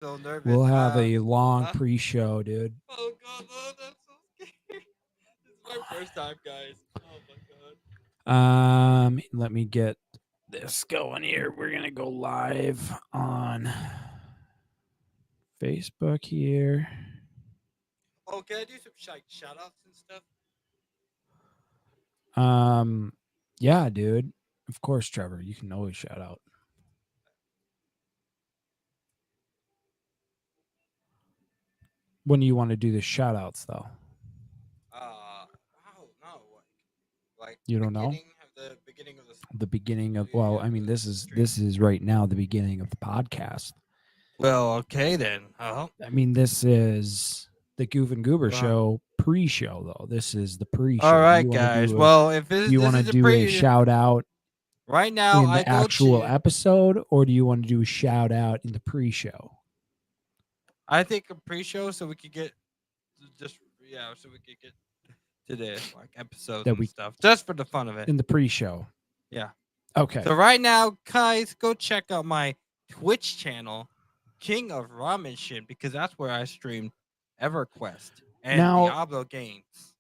So nervous. We'll have a long Huh? pre-show, dude. Oh god, no, I'm so scared. This is my first time, guys. Oh my god. Let me get this going here. We're gonna go live on Facebook here. Oh, can I do some shout outs and stuff? Um, yeah, dude. Of course, Trevor. You can always shout out. When do you want to do the shout outs, though? Wow, no, like You don't know? the beginning of the The beginning of, well, yeah, I mean, the this is stream. this is right now the beginning of the podcast. Well, okay then. I mean, this is the Goof and Goober Well, show pre-show, though. This is the pre-show. all Do you right, want to guys. do a Well, if do you this want to is a do a pre, shout out right now in I the go actual to. episode, or do you want to do a shout out in the pre-show? I think a pre-show so we could get just so we could get to the like episodes That and we stuff just for the fun of it. in the pre-show. Yeah. Okay. So right now, guys, go check out my Twitch channel, King of Ramen Shin, because that's where I stream EverQuest and Now, Diablo games.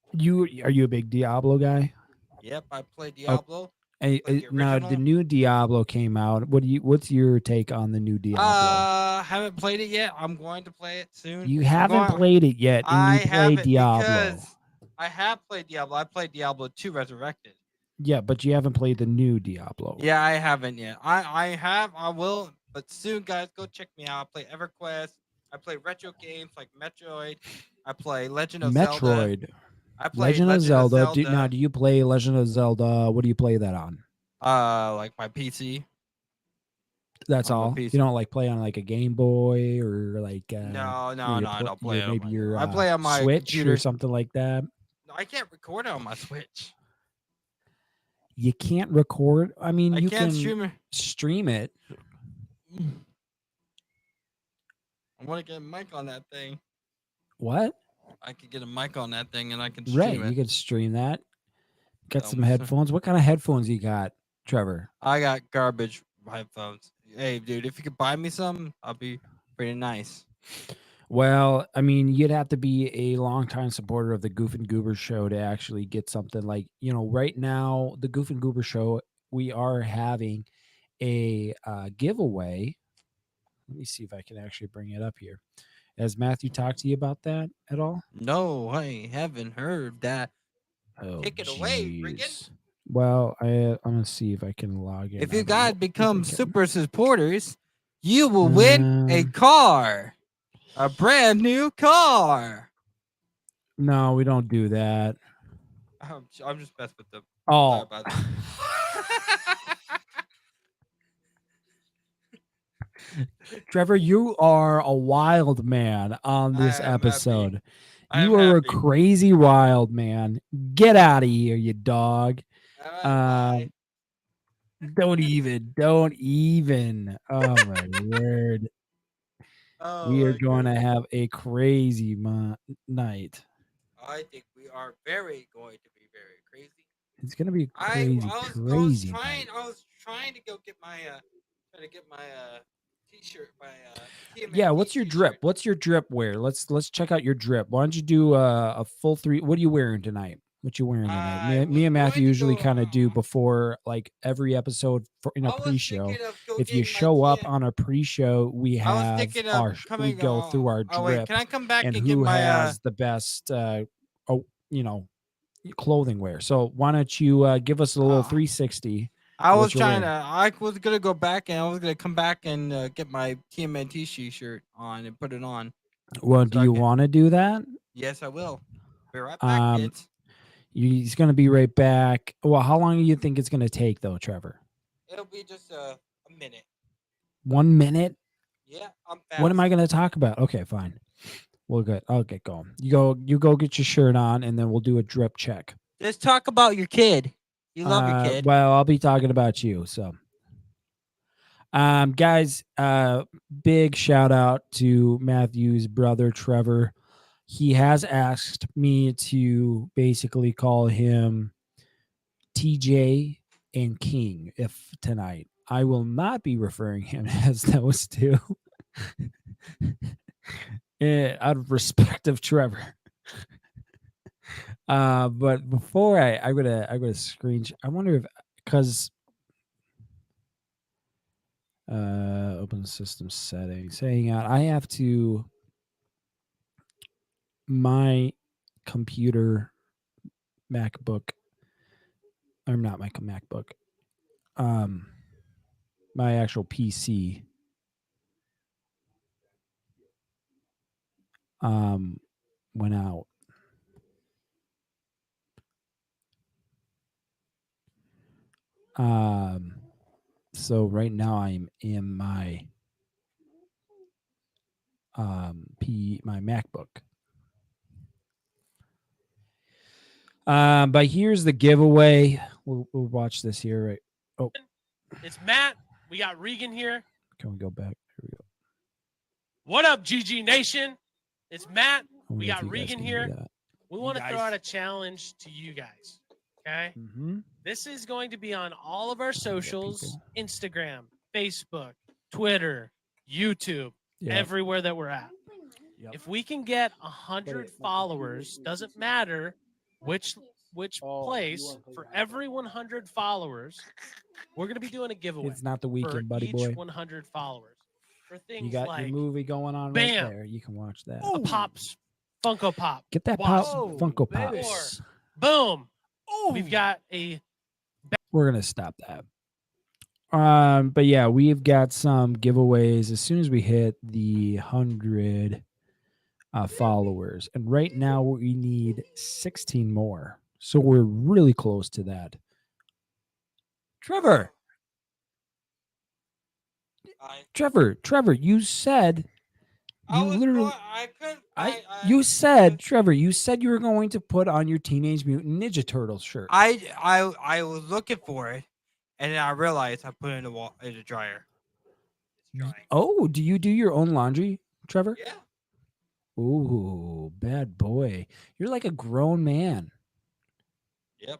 are you a big Diablo guy? Yep, I play Oh, Diablo. Play the now the original. new Diablo came out. What's your take on the new Diablo? Haven't played it yet. I'm going to play it soon. You I'm haven't going. played it yet, and I you play haven't Diablo. because I have played Diablo. I played Diablo 2 Resurrected. Yeah, but you haven't played the new Diablo. Yeah, I haven't yet. I have. I will. But soon, guys, go check me out. I play EverQuest. I play retro games like Metroid. I play Legend of Zelda. Metroid, I play Legend of Legend of Zelda. Zelda. Do you play Legend of Zelda? What do you play that on? Like my PC. That's On my all. You PC. don't like play on like a Game Boy or like No, your I don't play it on maybe my. your I play on my Switch or computer. something like that. No, I can't record it on my Switch. You can't record. I mean, I you can't can stream it. I want to get a mic on that thing. What? I could get a mic on that thing and I can Right, stream it. you can stream that. Got So, some headphones. What kind of headphones you got, Trevor? I got garbage headphones. Hey, dude, if you could buy me some, I'll be pretty nice. Well, I mean, you'd have to be a longtime supporter of the Goof and Goober show to actually get something like, right now, the Goof and Goober show, we are having a giveaway. Let me see if I can actually bring it up here. Has Matthew talked to you about that at all? No, I haven't heard that. Oh, Take it away, Riggin. jeez. Well, I'm gonna see if I can log in. If you I don't know guys if become I can. super supporters, you will win a car. A brand new car. No, we don't do that. I'm just messing with them. Oh, Trevor, you are a wild man on this episode. You are a crazy wild man. Get out of here, you dog. Don't even. Oh my word. We are going to have a crazy night. I think we are very going to be very crazy. It's going to be crazy. I was trying to go get my t-shirt. Yeah, what's your drip? What's your drip wear? Let's check out your drip. Why don't you do a full three? What are you wearing tonight? What you wearing tonight? Me and Matthew usually kind of do before like every episode in a pre-show. If you show up on a pre-show, we have we go through our drip. Oh wait, can I come back and and who get my has the best clothing wear? So why don't you give us a little 360? I was gonna go back and I was gonna come back and get my TMNT shirt on and put it on. Well, do you want to do that? Yes, I will. Be right back, kids. He's going to be right back. Well, how long do you think it's going to take, though, Trevor? It'll be just a minute. 1 minute? Yeah, I'm fast. What am I going to talk about? Okay, fine. We'll get. I'll get going. You go get your shirt on, and then we'll do a drip check. Just talk about your kid. You love your kid. Well, I'll be talking about you. So, guys, big shout out to Matthew's brother, Trevor. He has asked me to basically call him TJ and King if tonight. I will not be referring him as those two. Out of respect of Trevor. But before I'm gonna screenshot. I wonder if because open system settings, hang out. I have to my computer MacBook. Or not my MacBook. Um, my actual PC. Went out. So right now I'm in my my MacBook. But here's the giveaway. We'll watch this here. Right. Oh, It's Matt. We got Regan here. can we go back? Here we go. What up, GG Nation? It's Matt. I wonder We if got you guys Regan can hear here. that. We want to guys. throw out a challenge to you guys. Okay. Mm-hmm. This is going to be on all of our socials: people. Instagram, Facebook, Twitter, YouTube, Yeah. everywhere that we're at. Yep. If we can get 100 followers, doesn't matter which place, for every 100 followers, we're going to be doing a giveaway It's not the for weekend, buddy each boy. 100 followers. For things You got like your movie going on bam, right there. You can watch that. a Pops Funko Pop. Get that Watch. pop Funko baby. Pops. Boom. Oh, We've got a We're gonna stop that. But yeah, we've got some giveaways as soon as we hit the 100 followers, and right now we need 16 more, so we're really close to that. Trevor, you said I you was literally. going, I couldn't. You said, Trevor, you said you were going to put on your Teenage Mutant Ninja Turtles shirt. I was looking for it, and then I realized I put it in the dryer. It's drying. Oh, do you do your own laundry, Trevor? Yeah. Ooh, bad boy. You're like a grown man. Yep.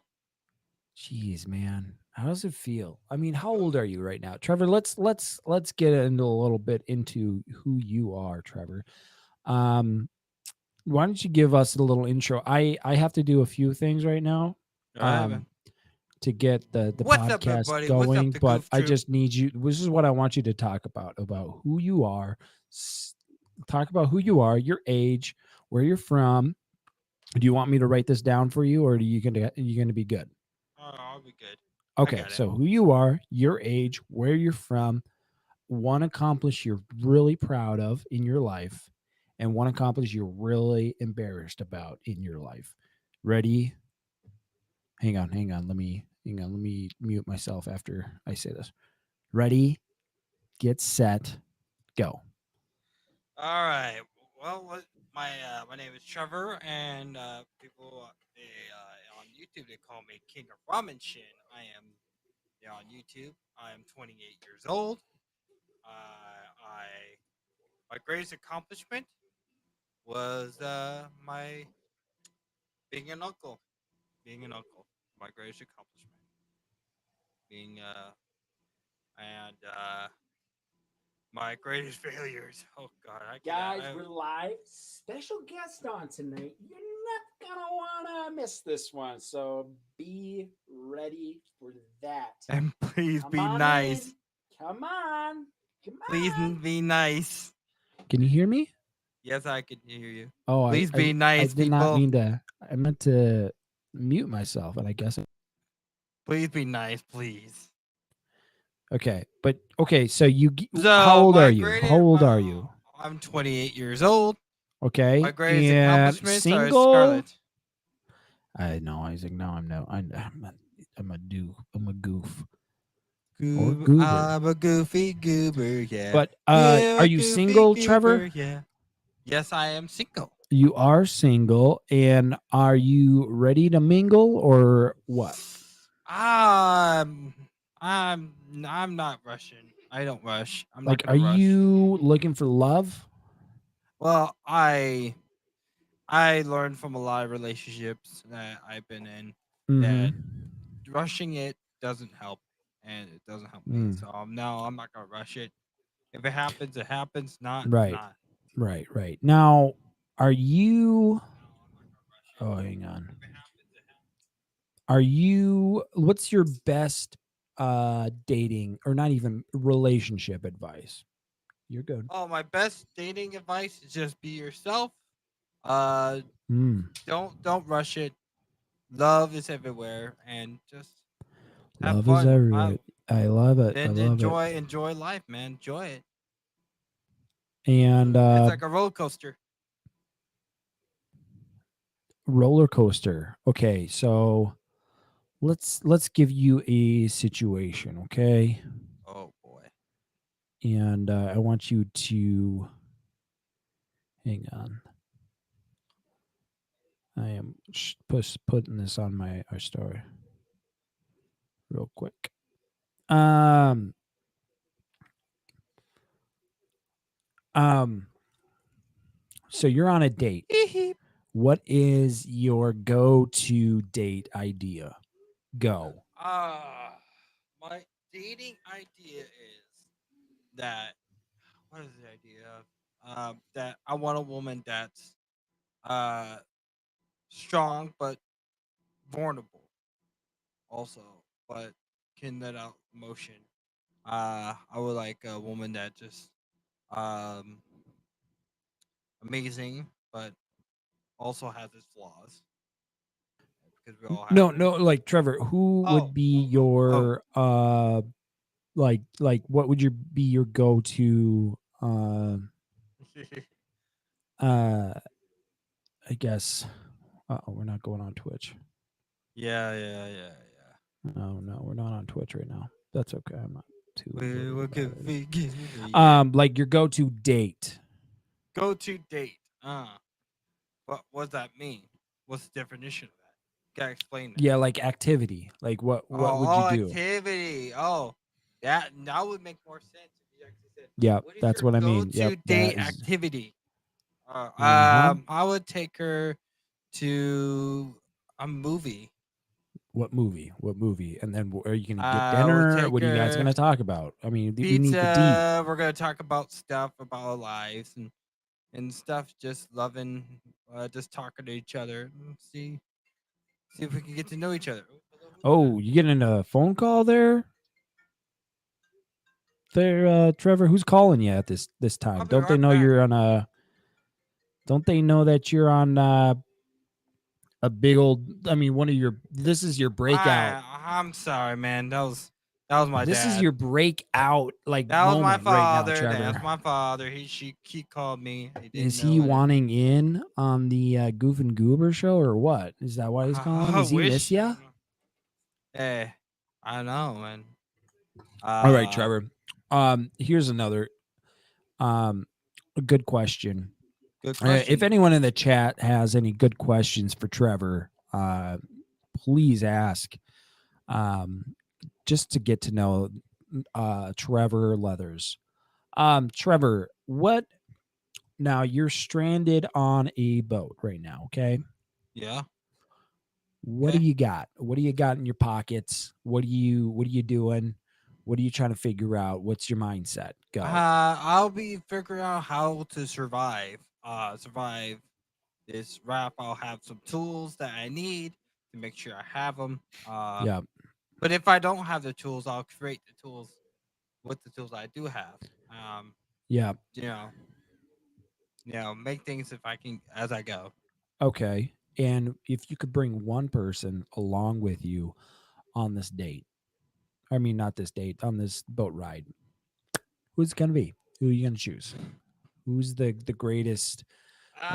Jeez, man. How does it feel? I mean, how old are you right now? Trevor, let's get into a little bit into who you are, Trevor. Why don't you give us a little intro? I have to do a few things right now. To get the What's up, podcast everybody? What's up, going, the but Goof I Troop? just need you. This is what I want you to talk about who you are. Talk about who you are, your age, where you're from. Do you want me to write this down for you, or are you gonna be good? Oh, I'll be good. Okay, got it. so who you are, your age, where you're from, one accomplishment you're really proud of in your life, and one accomplishment you're really embarrassed about in your life. Ready? Hang on. Let me mute myself after I say this. Ready? Get set. Go. All right. Well, my name is Trevor, and people on YouTube they call me King of Ramen Shin. I am on YouTube. I am 28 years old. My greatest accomplishment was my being an uncle. Being an uncle. My greatest accomplishment. Being and my greatest failures. Oh God, We're live. Special guest on tonight. You're not gonna wanna miss this one, so be ready for that. And please Come be on nice. in. Come on. Please be nice. Can you hear me? Yes, I can hear you. Oh, Please be nice, I did people. not mean to. I meant to mute myself, and I guess. Please be nice, please. Okay, but okay. So So how old my are you? greatest- How old my- are you? I'm 28 years old. Okay, My greatest and accomplishments are single. Scarlet. I know, Isaac. No, I'm no. I'm a goof. Goober. I'm a goofy goober, yeah. But Yeah, are a you goofy single, goober, Trevor? Yeah. Yes, I am single. You are single, and are you ready to mingle or what? I'm not rushing. I don't rush. I'm Like, not are gonna rush. you looking for love? Well, I learned from a lot of relationships that I've been in that rushing it doesn't help, and it doesn't help me. So no, I'm not gonna rush it. If it happens, it happens. Not, Right. not. Right. Now, are you? Oh, hang on. Are you? What's your best dating or not even relationship advice? You're good. Oh, my best dating advice is just be yourself. Uh, Mm. don't rush it. Love is everywhere, and just have Love is fun. everywhere. I love it. I And love it. enjoy life, man. Enjoy it. And It's like a roller coaster. roller coaster. Okay, so let's give you a situation, okay? Oh boy. And I want you to hang on. I am putting this on my our story real quick. Um um so you're on a date. What is your go-to date idea? Go. Ah, my dating idea is that what is the idea of that I want a woman that's uh strong but vulnerable also, but can let out emotion. I would like a woman that just um amazing but also has its flaws because we all have No, them. no, like Trevor, who Oh, would be oh, oh, oh. your like what would your be your go-to uh I guess we're not going on Twitch. Yeah. No, we're not on Twitch right now. That's okay. I'm not too We worried will about give it. yeah. Like your go-to date. Go to date. What does that mean? What's the definition of that? Gotta explain that. Yeah, like activity. Like what would you Oh, do? activity. Oh, that would make more sense if you actually said, Yep, "What is that's your what I mean. Yep, go-to that date is activity?" uh-huh. I would take her to a movie. What movie? What movie? And then are you going to get I would dinner? take What are you guys going her to talk about? I mean, we need the deep. pizza. We're gonna talk about stuff about our lives and stuff. Just loving, just talking to each other. And see if we can get to know each other. Oh, hello, who's that? Oh, you getting a phone call there? There, Trevor, who's calling you at this time? I'll be Don't they right know back. you're on a? Don't they know that you're on a big old? I mean, one of your. This is your breakout. I'm sorry, man. That was my This is dad. your breakout like That was my moment right now, father. That's Trevor. my father. He called me. He didn't Is know. he wanting in on the Goof and Goober show or what? Is that why he's calling? I Does he miss wish. you? Hey, I know, man. All right, Uh, Trevor. Here's another um a good question. good If question. anyone in the chat has any good questions for Trevor, please ask. Um, just to get to know Trevor Leathers. Trevor, what now you're stranded on a boat right now, okay? Yeah. What do Okay. you got? What do you got in your pockets? What are you doing? What are you trying to figure out? What's your mindset? Go. I'll be figuring out how to survive. Survive this rap. I'll have some tools that I need to make sure I have them. Yeah. But if I don't have the tools, I'll create the tools with the tools I do have. Um, Yeah. you know, make things if I can as I go. Okay. And if you could bring one person along with you on this date, I mean, not this date, on this boat ride, who's it going to be? Who are you going to choose? Who's the greatest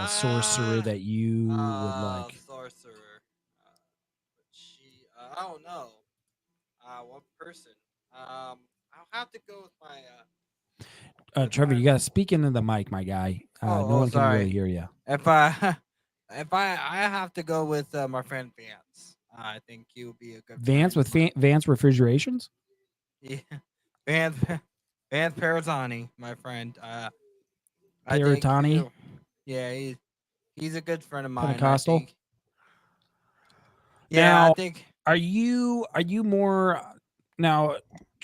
sorcerer Ah, that you would like? sorcerer. I don't know. One person. I'll have to go with Trevor, my. you got to speak into the mic, my guy. No one can really Sorry. hear you. If I, I have to go with my friend Vance. I think he would be a good Vance friend with of mine. Vance Refrigerations? Yeah, Vance, Vance Parazzani, my friend. I think Paratani? yeah, he's a good friend of mine. I Pentecostal? think. Yeah, I Now, think. are you more now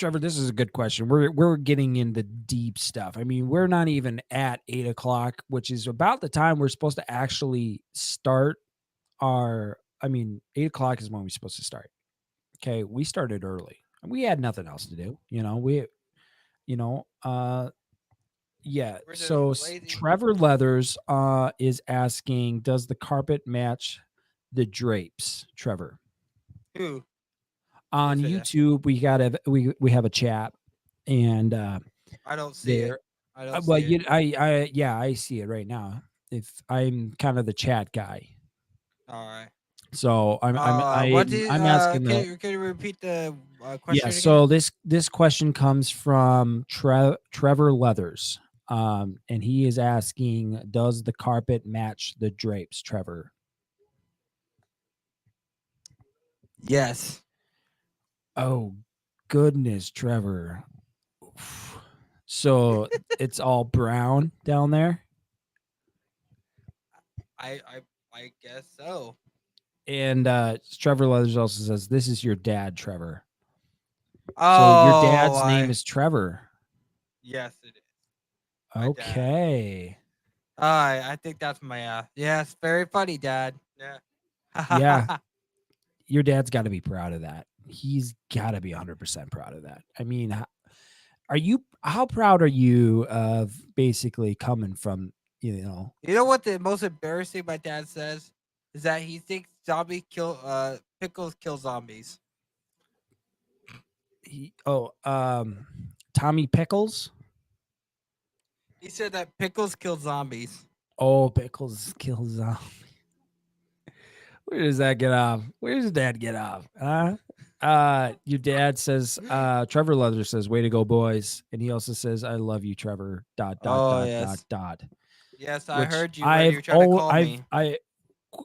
Trevor, this is a good question. We're getting into deep stuff. I mean, we're not even at 8 o'clock, which is about the time we're supposed to actually start our. I mean, 8 o'clock is when we're supposed to start. Okay, we started early. We had nothing else to do. You know, yeah. We're just So lazy. Trevor Leathers is asking, does the carpet match the drapes? Trevor, Who? on Who said that? YouTube, we have a chat, and I don't see it. there. I don't Well, see it. yeah, I see it right now. If I'm kind of the chat guy, All right. so What did I'm asking the. can you repeat the Yeah, question again? so this question comes from Trevor Leathers, and he is asking, does the carpet match the drapes? Trevor. Yes. Oh goodness, Trevor. So it's all brown down there, I guess so. and Trevor Leathers also says this is your dad, Trevor. So your Oh, dad's name is Trevor. yes, it is. My dad. Okay. I think that's my yes, very funny, Dad. Yeah. Yeah. Your dad's got to be proud of that. He's got to be 100% proud of that. I mean, how proud are you of basically coming from, You know what the most embarrassing my dad says is that he thinks pickles kill zombies. Tommy Pickles? He said that pickles kill zombies. Oh, Pickles kills Where does that get off? Where does dad get off? Your dad says, Trevor Leather says, way to go, boys. And he also says, I love you, Trevor. Dot, dot, Oh dot, dot, yes. dot. Yes, I Which heard you when you were trying to call me.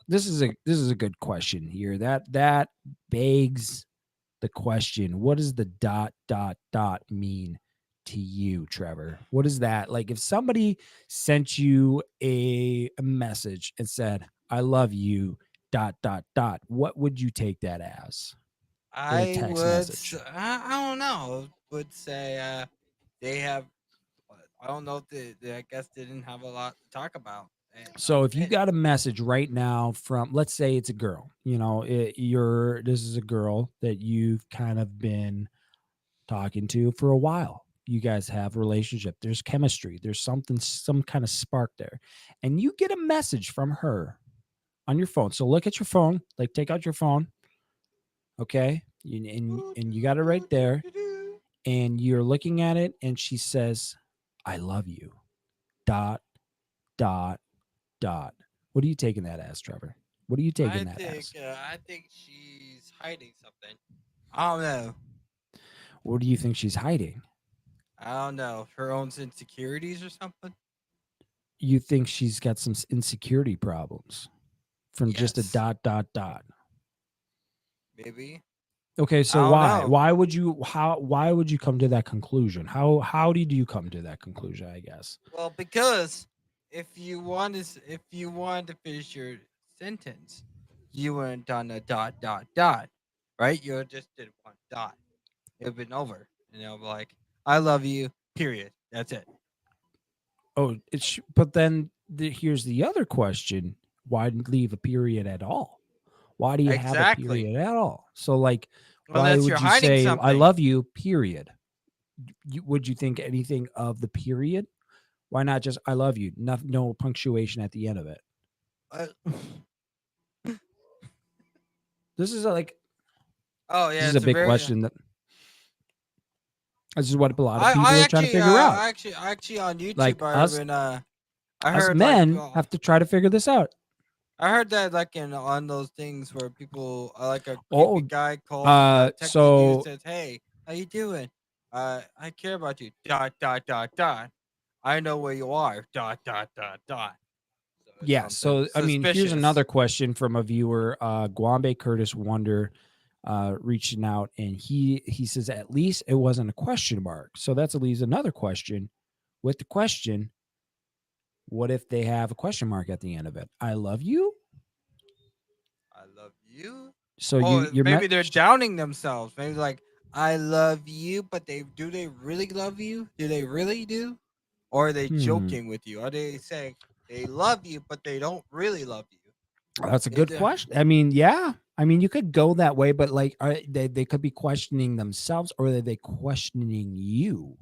this is a good question here. That begs the question, what does the dot, dot, dot mean to you, Trevor? What is that? Like if somebody sent you a message and said, I love you, dot, dot, dot, what would you take that as in a I text would. message? I don't know. Would say they have. I don't know if I guess they didn't have a lot to talk about. And So if you it. got a message right now from, let's say it's a girl, this is a girl that you've kind of been talking to for a while. You guys have a relationship. There's chemistry. There's some kind of spark there. And you get a message from her on your phone. So look at your phone, like take out your phone. Okay. And you got it right there. And you're looking at it and she says, I love you. Dot, dot, dot. What are you taking that as, Trevor? What are you taking that as? I think she's hiding something. I don't know. What do you think she's hiding? I don't know. Her own insecurities or something. You think she's got some insecurity problems from just a Yes. dot, dot, dot. Maybe. Okay, so I don't know. why would you come to that conclusion? How did you come to that conclusion, I guess? Well, because if you wanted to finish your sentence, you wouldn't done a dot dot dot, right? You just did one dot. It would been over, and it'll be like, "I love you." Period. That's it. Oh, but then here's the other question: why leave a period at all? Why do you have a Exactly. period at all? So, like, why Unless you're would you hiding say "I something. love you"? Period. Would you think anything of the period? Why not just "I love you"? No punctuation at the end of it. Uh, This is oh this yeah, is a it's a big very. question. This is what a lot of people I are trying to actually, figure out. on Like YouTube, I us, even I us heard like men have to try to figure this out. I heard that like in on those things where people like a Oh, creepy guy calls texting you and so says, "Hey, how you doing? I care about you." Dot dot dot dot. I know where you are. Dot dot dot dot. So it's yeah, something so I mean, here's suspicious. another question from a viewer, Guambe Curtis Wonder, reaching out, and he says at least it wasn't a question mark. So that's at least another question. With the question, what if they have a question mark at the end of it? I love you. I love you. So Oh, you're maybe they're downing themselves. Maybe like I love you, but they really love you? Do they really do? Or are they Hmm. joking with you? Are they saying they love you, but they don't really love you? That's a Is good question. I mean, yeah. I mean, you could go that way, but like, they could be questioning themselves, or are they questioning you,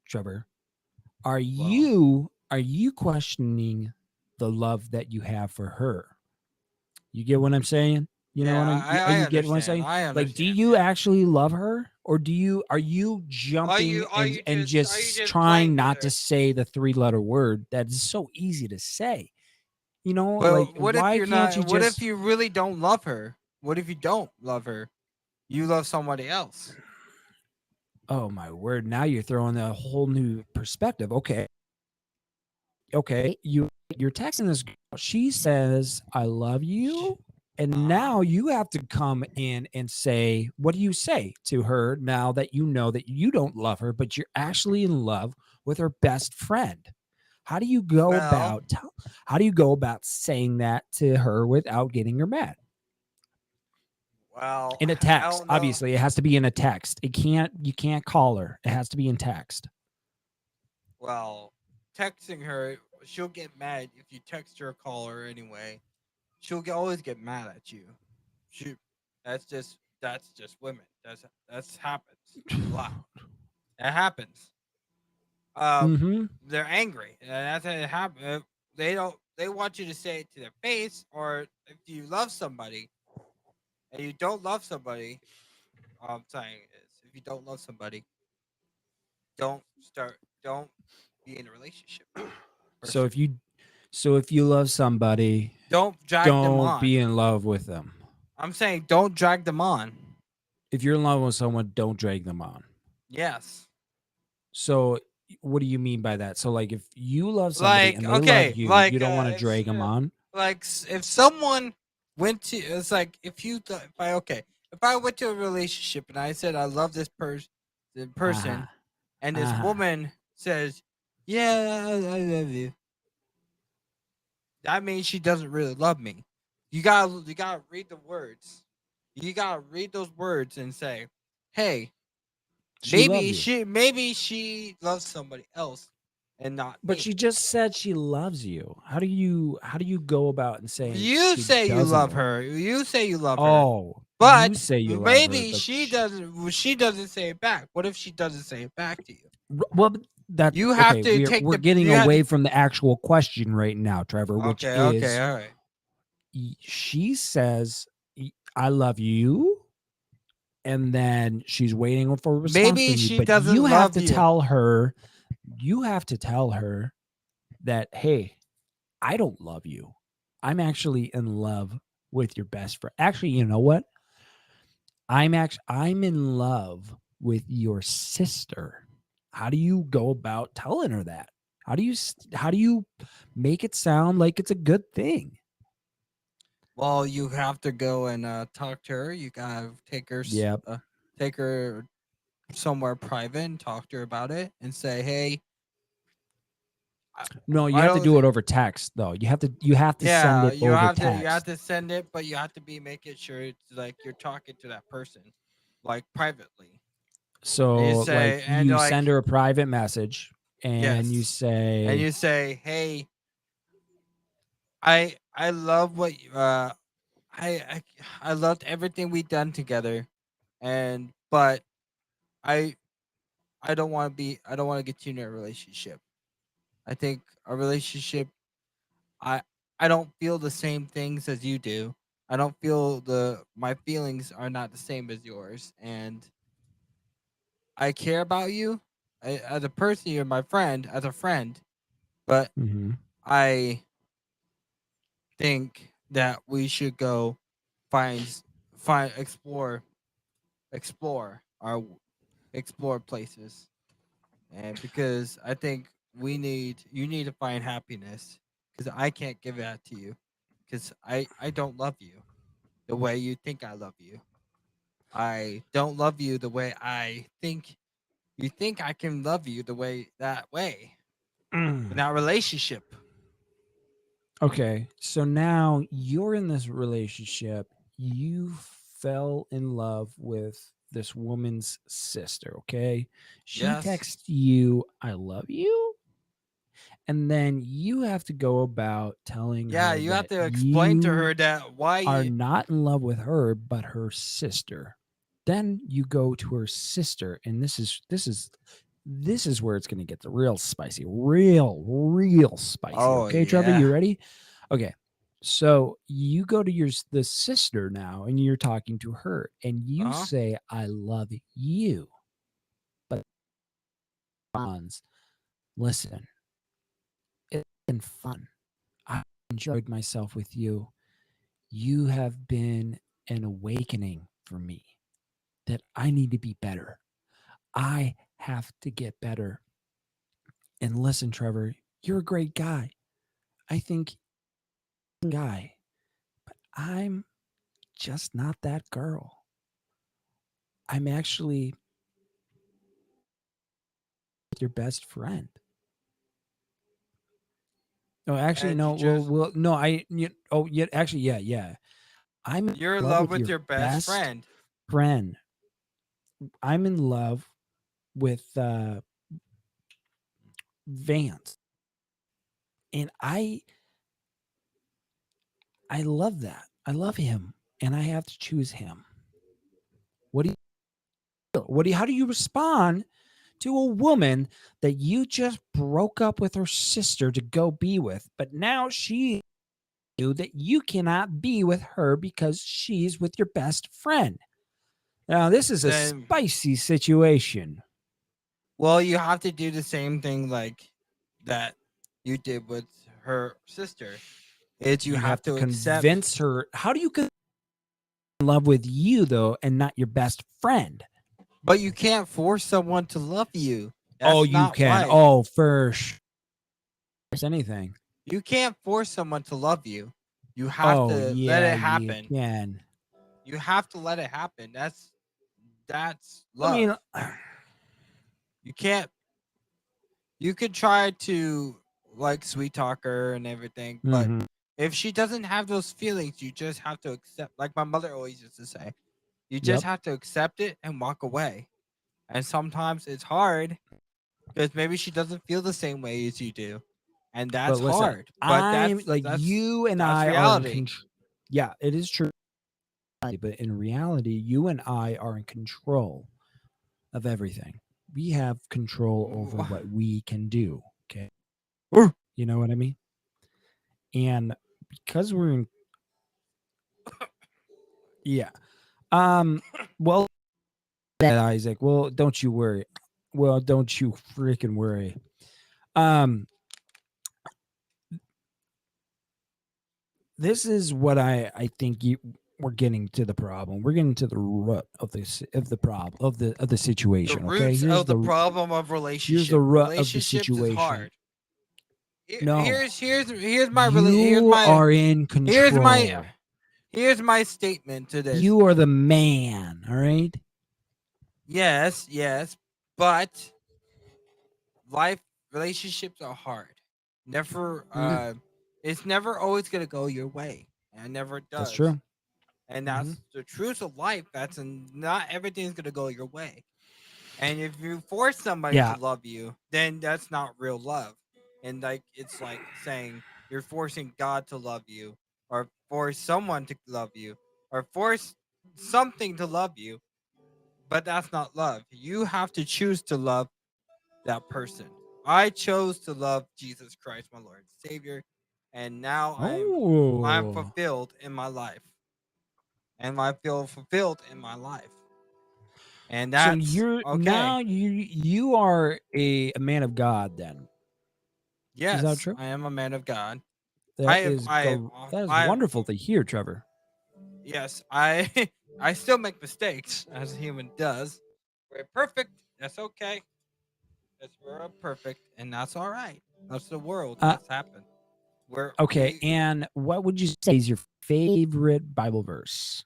Trevor? well, Are you questioning the love that you have for her? You get what I'm saying? You know what yeah, are I you getting what I'm understand. saying? I Like, do understand. you Yeah. actually love her, or are you jumping and Are you just just trying playing with not to her? say the three-letter word that is so easy to say? You know, like, But what if why you're can't you not? What if just? you really don't love her? What if you don't love her? You love somebody else. Oh my word! Now you're throwing a whole new perspective. Okay, you're texting this girl. She says, "I love you." And Uh-huh. now you have to come in and say, what do you say to her now that you know that you don't love her, but you're actually in love with her best friend? How do you go Well, about how do you go about saying that to her without getting her mad? well, In a I text. don't know. Obviously, it has to be in a text. You can't call her. It has to be in text. Well, texting her, she'll get mad if you text her or call her anyway. Always get mad at you. She, that's just women. That's happens a lot. That happens. Uh, Mm-hmm. they're angry, and that's how it happens. They don't. They want you to say it to their face, or if you love somebody and you don't love somebody, all I'm saying is, if you don't love somebody, don't start. Don't be in a relationship with that So person. if you love somebody, Don't drag them don't on. be in love with them. I'm saying don't drag them on. If you're in love with someone, don't drag them on. Yes. So what do you mean by that? So like if you love somebody Like and they love okay, you, you don't want to drag them on? if someone went to it's like if you if I okay if I went to a relationship and I said I love this Uh-huh. person and this Uh-huh. woman says yeah I love you, that means she doesn't really love me. You gotta read the words. You gotta read those words and say, hey, She loves you. maybe she loves somebody else and not But me. she just said she loves you. How do you go about and saying You she say you doesn't love love? her. You say you love her. Oh, you But say you love her, maybe but she doesn't say it back. What if she doesn't say it back to you? well, that You have okay, to take we're the getting you have to away from the actual question right now, Trevor, which okay, is all right. she says I love you, and then she's waiting for a response Maybe from you, she but doesn't love you. you have to tell her that, hey, I don't love you. I'm actually in love with your best friend. Actually, you know what? I'm in love with your sister. How do you go about telling her that? How do you make it sound like it's a good thing? Well, you have to go and talk to her. You gotta Yep. take her somewhere private and talk to her about it and say, hey, I, No, you I have to don't. do it over text though. You have to send Yeah, it over you have text. to send it, but you have to be making sure it's like you're talking to that person, like privately. And you So like say, and you send like, her a private message and you yes, and say, you say, hey, I love I I loved everything we done together, and but I I don't want to get you in a relationship. I think a relationship I I don't feel the same things as you do. I don't feel my feelings are not the same as yours, and I care about you as a person. You're my friend, as a friend, but mm-hmm. I think that we should go find find explore our explore places, and because I think you need to find happiness because I can't give that to you because I don't love you the way you think I love you. I don't love you the way I think you think I can love you the way that way in Mm. that relationship. Okay. So now you're in this relationship. You fell in love with this woman's sister, okay? She Yes. texts you, I love you. And then you have to go about telling Yeah, her you have that to explain to you her that why are you. not in love with her, but her sister. Then you go to her sister, and this is where it's going to get the real spicy, real spicy. Oh Okay, Trevor, you yeah. ready? Okay, so you go to the sister now, and you're talking to her, and you Uh huh. say, "I love you," but responds, "Listen, it's been fun. I enjoyed myself with you. You have been an awakening for me that I need to be better. I have to get better. And listen, Trevor, you're a great guy. I think you're a guy, but I'm just not that girl. I'm actually your best friend." No, actually, And you no. Well, just well, no. Oh, yeah. Actually, yeah, yeah. I'm in you're in love love with with your your best best friend. friend. I'm in love with Vance, and I love that. I love him, and I have to choose him. What do you? What do you? How do you respond to a woman that you just broke up with her sister to go be with, but now she knew that you cannot be with her because she's with your best friend? Now this is a Then spicy situation. well, you have to do the same thing like that you did with her sister. Is you You have have to to accept, convince her. How do you in love with you though, and not your best friend? but you can't force someone to love you. Oh, That's you not can. right. Oh, for sure. Anything. You can't force someone to love you. You have Oh to let yeah, it you happen. can. You have to let it happen. That's I love. mean, You can't. You could try to like sweet talk her and everything, but mhm. if she doesn't have those feelings, you just have to accept. Like my mother always used to say, you just Yep. have to accept it and walk away. And sometimes it's hard because maybe she doesn't feel the same way as you do, and But that's listen, hard. But I'm like you and that's I are in reality. control. Yeah, it is true. But in reality, you and I are in control of everything. We have control over what we can do. Okay. You know what I mean? And because we're in, yeah. Well, Isaac, well, don't you worry. Well, don't you freaking worry. Um, this is what I think we're getting to the problem. We're getting to the root of this of the problem of the The situation. Okay, roots of the problem of here's the root of the relationships is situation. hard. Here- No, Here's here's here's my you are in here's my control. here's my statement to this. You are the man. All right. Yes, but life relationships are hard. Never Mhm. it's never always gonna go your way. And it never That's does. true. And Hmm. that's the truth of life. Not everything's gonna go your way. And if you force somebody to Yeah, love you, then that's not real love. And like it's like saying you're forcing God to love you, or force someone to love you, or force something to love you, but that's not love. You have to choose to love that person. I chose to love Jesus Christ, my Lord and Savior, and now I'm oh, fulfilled in my life. And I feel fulfilled in my life. And so that's you're now okay. you are a man of God. Then is that Yes, true? I am a man of God. That is that is I, wonderful to hear, Trevor. yes, I, I still make mistakes as a human does. We're perfect. That's okay. That's we're perfect, and that's all right. That's the world. Uh, That's happened. okay, We. and what would you say is your favorite Bible verse?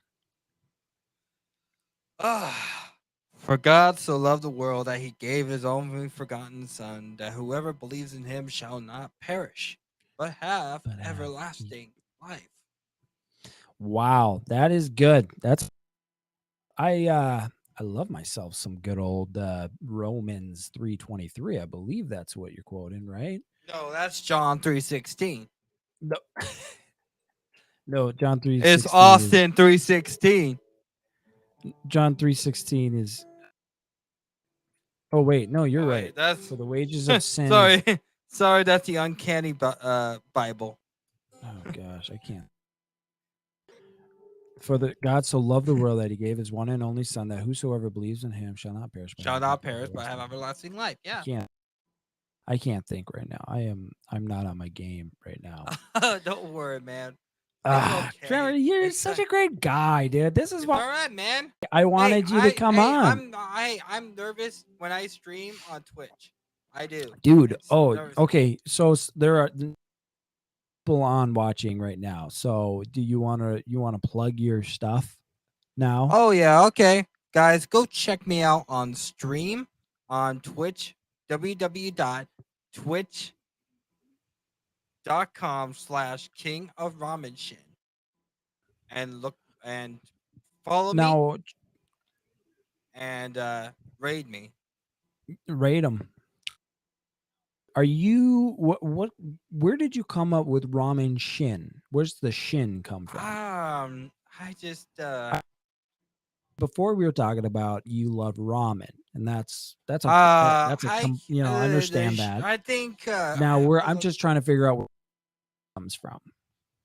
Ah, for God so loved the world that he gave his only forgotten Son, that whoever believes in him shall not perish, but have But everlasting life. wow, that is good. I I love myself some good old Romans 3:23. I believe that's what you're quoting, right? No, that's John 3:16. No, no, John It's 3:16 is Austin 3:16. John 3:16 is. Oh wait, no, you're Oh right. wait, that's For the wages of sin is. sorry, sorry. That's the uncanny Bible. Oh gosh, I can't. For the God so loved the world that he gave his one and only Son, that whosoever believes in him shall not perish but Shall have not perish, but have everlasting everlasting life. life. Yeah. I can't think right now. I'm not on my game right now. Don't worry, man. It's Ah, Trevor, okay. you're It's such a great guy, dude. This is it's why all right, man. I Hey, wanted you to come on. I'm nervous when I stream on Twitch. I do. Dude. It's Oh, nervous. okay. So there are people on watching right now. So do you want to plug your stuff now? Oh yeah, okay. Guys, go check me out on stream on Twitch, www.twitch.com/King of Ramen, and look and follow me Now and raid me. rate them. Are you what where did you come up with ramen shin? Where's the shin come from? I just Before we were talking about you love ramen, and that's a I I understand there's- that. I think Now I'm just trying to figure out where it comes from.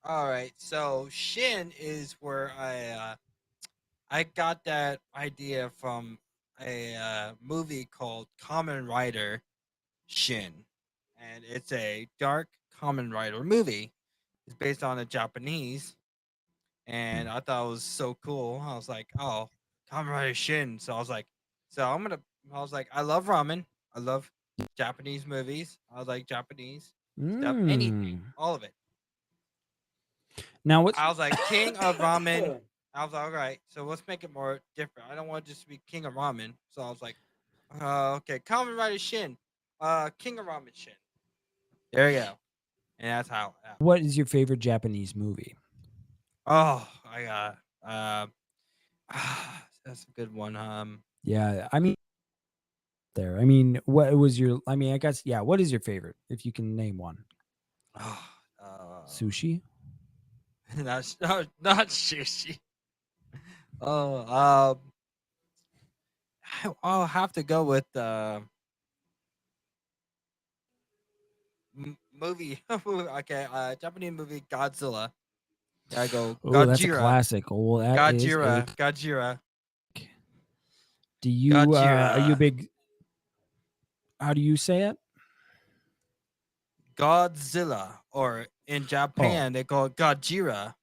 all right. So Shin is where I got that idea from a movie called Kamen Rider Shin, and it's a dark Kamen Rider movie. It's based on a Japanese, and I thought it was so cool. I was like, oh, Kamen Rider Shin. So I was like, I was like, I love ramen. I love Japanese movies. I like Japanese stuff, anything, all of it. Now what's I was like, King of Ramen. I was like, all right, so let's make it more different. I don't want to just be King of Ramen. So I was like, okay, Kamen Rider Shin, King of Ramen Shin. There you go. And that's how. what is your favorite Japanese movie? Oh, I got. That's a good one. Yeah, I mean there. I mean, what was your I mean, I guess yeah, what is your favorite if you can name one? Sushi? Not sushi. Oh, I'll have to go with movie. Okay, Japanese movie Godzilla. I go Oh, that's a Gojira. classic. Oh, that is a Gojira. Do you are you a Gojira. big how do you say it? Godzilla, or in Japan they call it Gojira.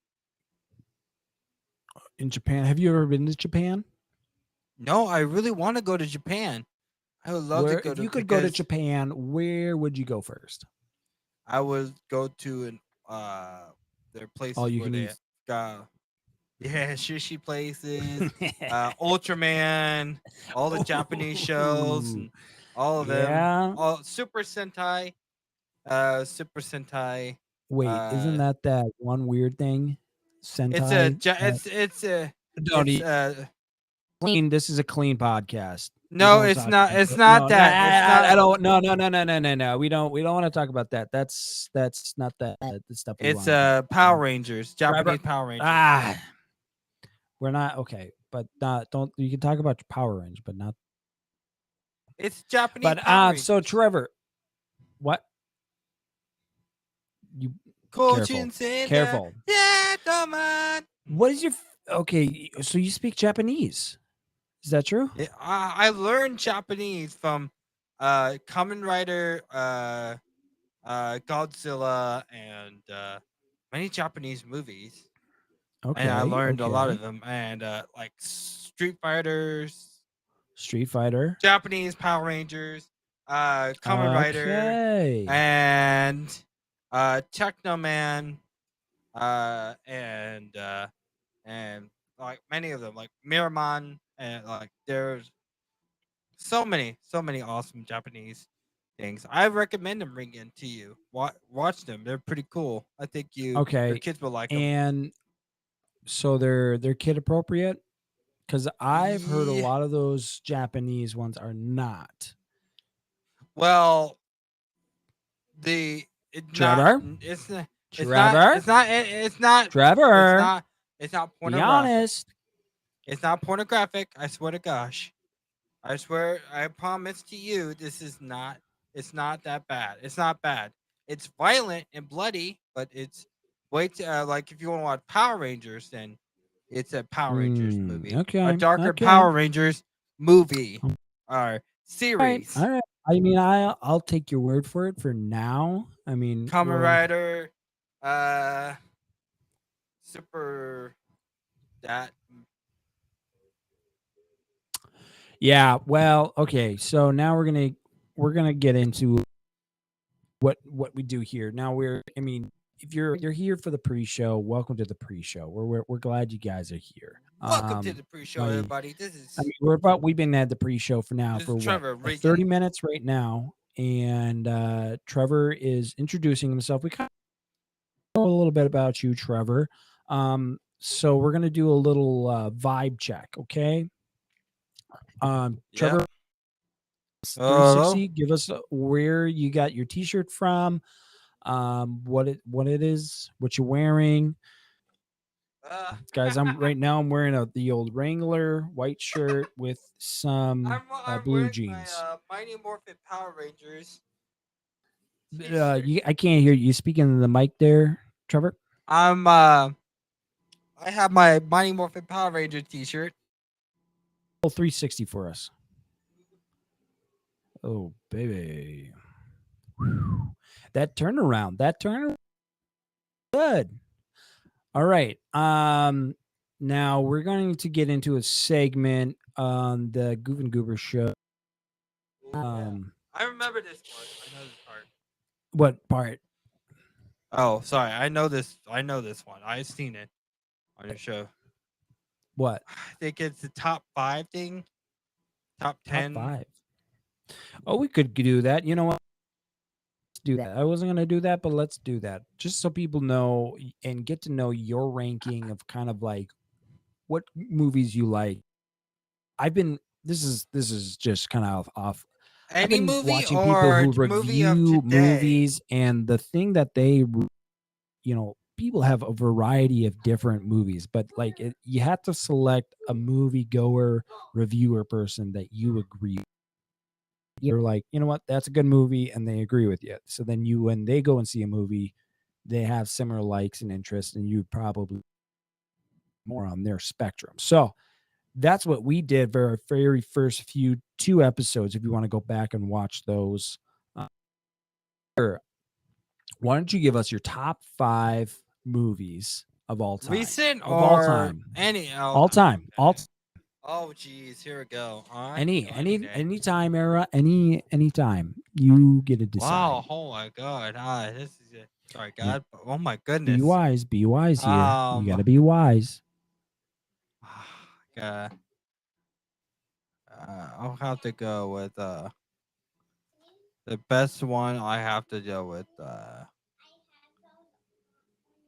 In Japan. Have you ever been to Japan? No, I really want to go to Japan. I would love to go If to you could go to because Japan, where would you go first? I would go to an their places All you where can they eat. got sushi places, Ultraman, all the Japanese shows, and all of them, Yeah. all Super Sentai, Super Sentai. Wait, isn't that one weird thing? It's a Sentai? it's a Don't it's eat clean. This is a clean podcast. We no, don't it's talk not. about It's it. not No, that. It's not. I don't. No. We don't want to talk about that. That's not the stuff we It's want to talk about. Power Rangers, Japanese Trevor- Power Rangers. We're not okay, but not. Don't you can talk about your Power Range, but not. It's Japanese But Power Rangers. so Trevor, what? You careful. Yeah, man. What is your okay? So you speak Japanese? Is that true? Yeah, I learned Japanese from Kamen Rider, Godzilla, and many Japanese movies. Okay, And I learned a lot of them, and like Street Fighters, Street Fighter, Japanese Power Rangers, Kamen Rider, and Techno Man, and like many of them, like Miramon, and like there's so many awesome Japanese things. I recommend them bring to you. Watch them; they're pretty cool. I think your kids will like them. And so they're kid appropriate. Because I've heard a Yeah. lot of those Japanese ones are not. Well, the it's not Trevor, it's not it's not Trevor, it's not it's not it's Trevor. not it's not Be pornographic. honest. It's not pornographic. I swear to gosh. I swear. I promise to you, this is not. It's not that bad. It's not bad. It's violent and bloody, but it's wait. Like if you want to watch Power Rangers, then it's a Power Rangers movie, a Okay, darker okay. Power Rangers movie or All right, series. all right. I mean, I'll take your word for it for now. I mean, Kamen well, Rider, uh, Super that. yeah. Well, okay. So now we're gonna get into what we do here. Now I mean, if you're here for the pre-show, welcome to the pre-show. We're glad you guys are here. Welcome to the pre-show, My everybody. This I is mean, we've been at the pre-show for now this is for what, Trevor like 30 Regan. minutes right now, and Trevor is introducing himself. We kind of know a little bit about you, Trevor. So we're gonna do a little vibe check, okay? Yeah. Trevor, Hello. 360, give us where you got your T-shirt from, what it is, what you're wearing. Guys, I'm wearing the old Wrangler white shirt with some I'm blue wearing my jeans. Mighty Morphin Power Rangers t-shirt. I can't hear you speaking to the mic there, Trevor. I have my Mighty Morphin Power Ranger t-shirt. 360 for us. Oh baby, that turnaround, good. All right. Now we're going to get into a segment on the Goof and Goober show. I remember this part. I know this part. What part? Oh, sorry. I know this. I know this one. I've seen it on your show. What? I think it's the top 5 thing. Top 10. Top 5. Oh, we could do that. You know what? Let's do that. I wasn't going to do that, but let's do that. Just so people know and get to know your ranking of kind of like what movies you like. This is just kind of off. I've Any been movie watching people or who movie of review today. movies, and the thing that people have a variety of different movies, but like you have to select a movie goer, reviewer person that you agree with. You're like, you know what, that's a good movie, and they agree with you. So then when they go and see a movie, they have similar likes and interests, and you probably more on their spectrum. So that's what we did for our very first 2 episodes. If you want to go back and watch those, why don't you give us your top 5 movies of all time? Recent of all or time, any all time, okay. Oh geez, here we go. All right. any time era, any time. You get to decide. Wow. Oh my God. This is it. Sorry, God. Oh my goodness. Be wise here. You got to Um. be wise. God. I'll have to go with the best one. I have to go with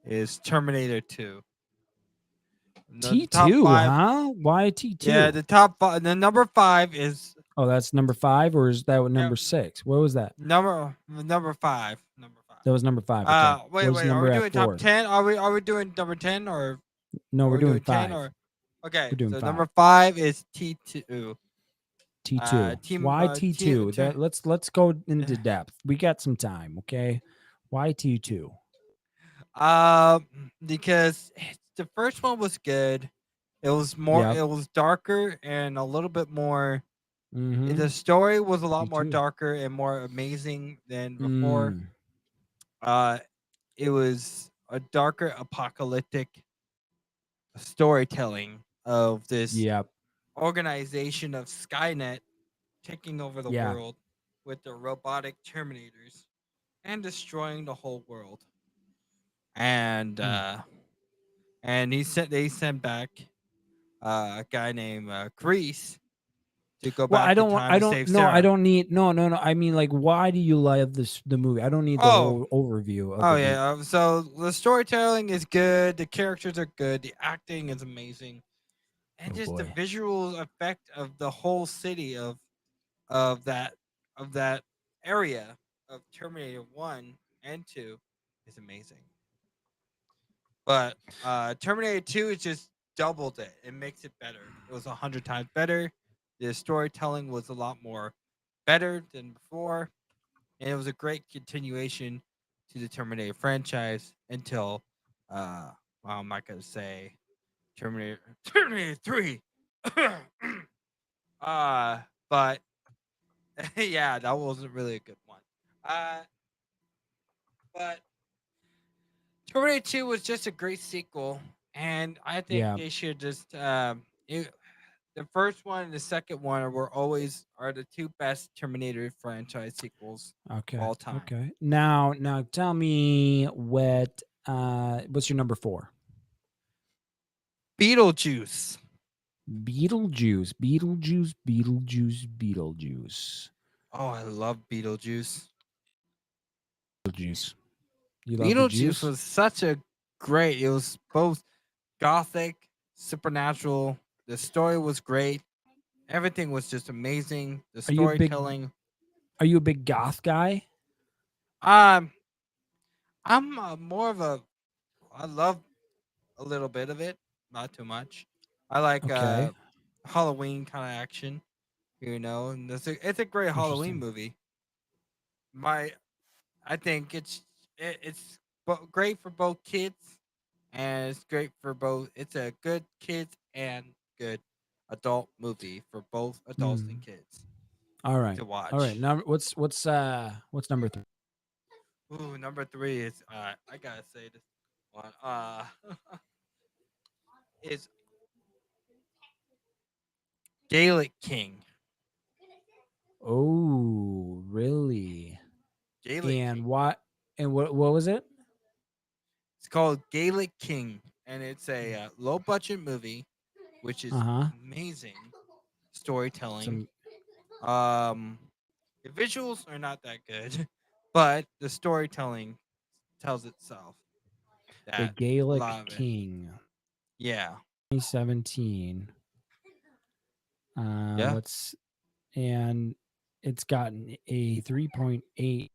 is Terminator 2. The top T2, 5. huh? Why T2? Yeah, the top 5. The number 5 is. Oh, that's number 5, or is that number 6? What was that? Number 5. Number 5. That was number 5. Okay. Wait. What's Are number we doing F4? top 10? Are we doing number 10 or? No, we're doing 10 5. or. Okay. We're doing so 5. number 5 is T2. T2. Why T2? Let's go into depth. We got some time, okay? Why T2? Because the first one was good. It was more. Yep. It was darker and a little bit more. Mm-hmm. The story was a lot more T2. darker and more amazing than before. It was a darker apocalyptic storytelling of this organization of Skynet taking over the world with the robotic Terminators and destroying the whole world. And they sent back a guy named Grease to go back in time to save Sarah. I don't need no. I mean, like, why do you love the movie? I don't need the whole overview of the movie. So the storytelling is good, the characters are good, the acting is amazing. and Oh just the boy. visual effect of the whole city of that of that area of Terminator 1 and 2 is amazing. But Terminator 2 is just doubled it. It makes it better. It was 100 times better. The storytelling was a lot more better than before, and it was a great continuation to the Terminator franchise until well, I'm not gonna say Terminator 3. uh but yeah, that wasn't really a good one. Uh but Terminator 2 was just a great sequel, and I think Yeah. they should just the first one and the second one are the two best Terminator franchise sequels of Okay. all time. Okay. Now tell me what's your number 4? Beetlejuice. Beetlejuice. Beetlejuice. Beetlejuice. Beetlejuice. Oh, I love Beetlejuice. Beetlejuice. You love the Beetlejuice juice? was such a great. It was both gothic, supernatural. The story was great. Everything was just amazing. The Are you a big storytelling. are you a big goth guy? Um, I'm more of a. I love a little bit of it, not too much. I like Okay. Halloween kind of action, and it's a great Halloween Interesting. movie. My I think it's great for both kids, and it's great for both. It's a good kids and good adult movie for both adults and Hmm. kids All right. to All right. watch. Now what's number 3? Ooh, number three is I gotta say this one is Gaelic King. Oh, really? Gaelic And King. what was it? It's called Gaelic King, and it's a low budget movie, which is Uh-huh. amazing storytelling. Some Um, the visuals are not that good, but the storytelling tells itself The that a Gaelic lot of it. King, Yeah, 2017. yeah. Let's and it's gotten a 3.8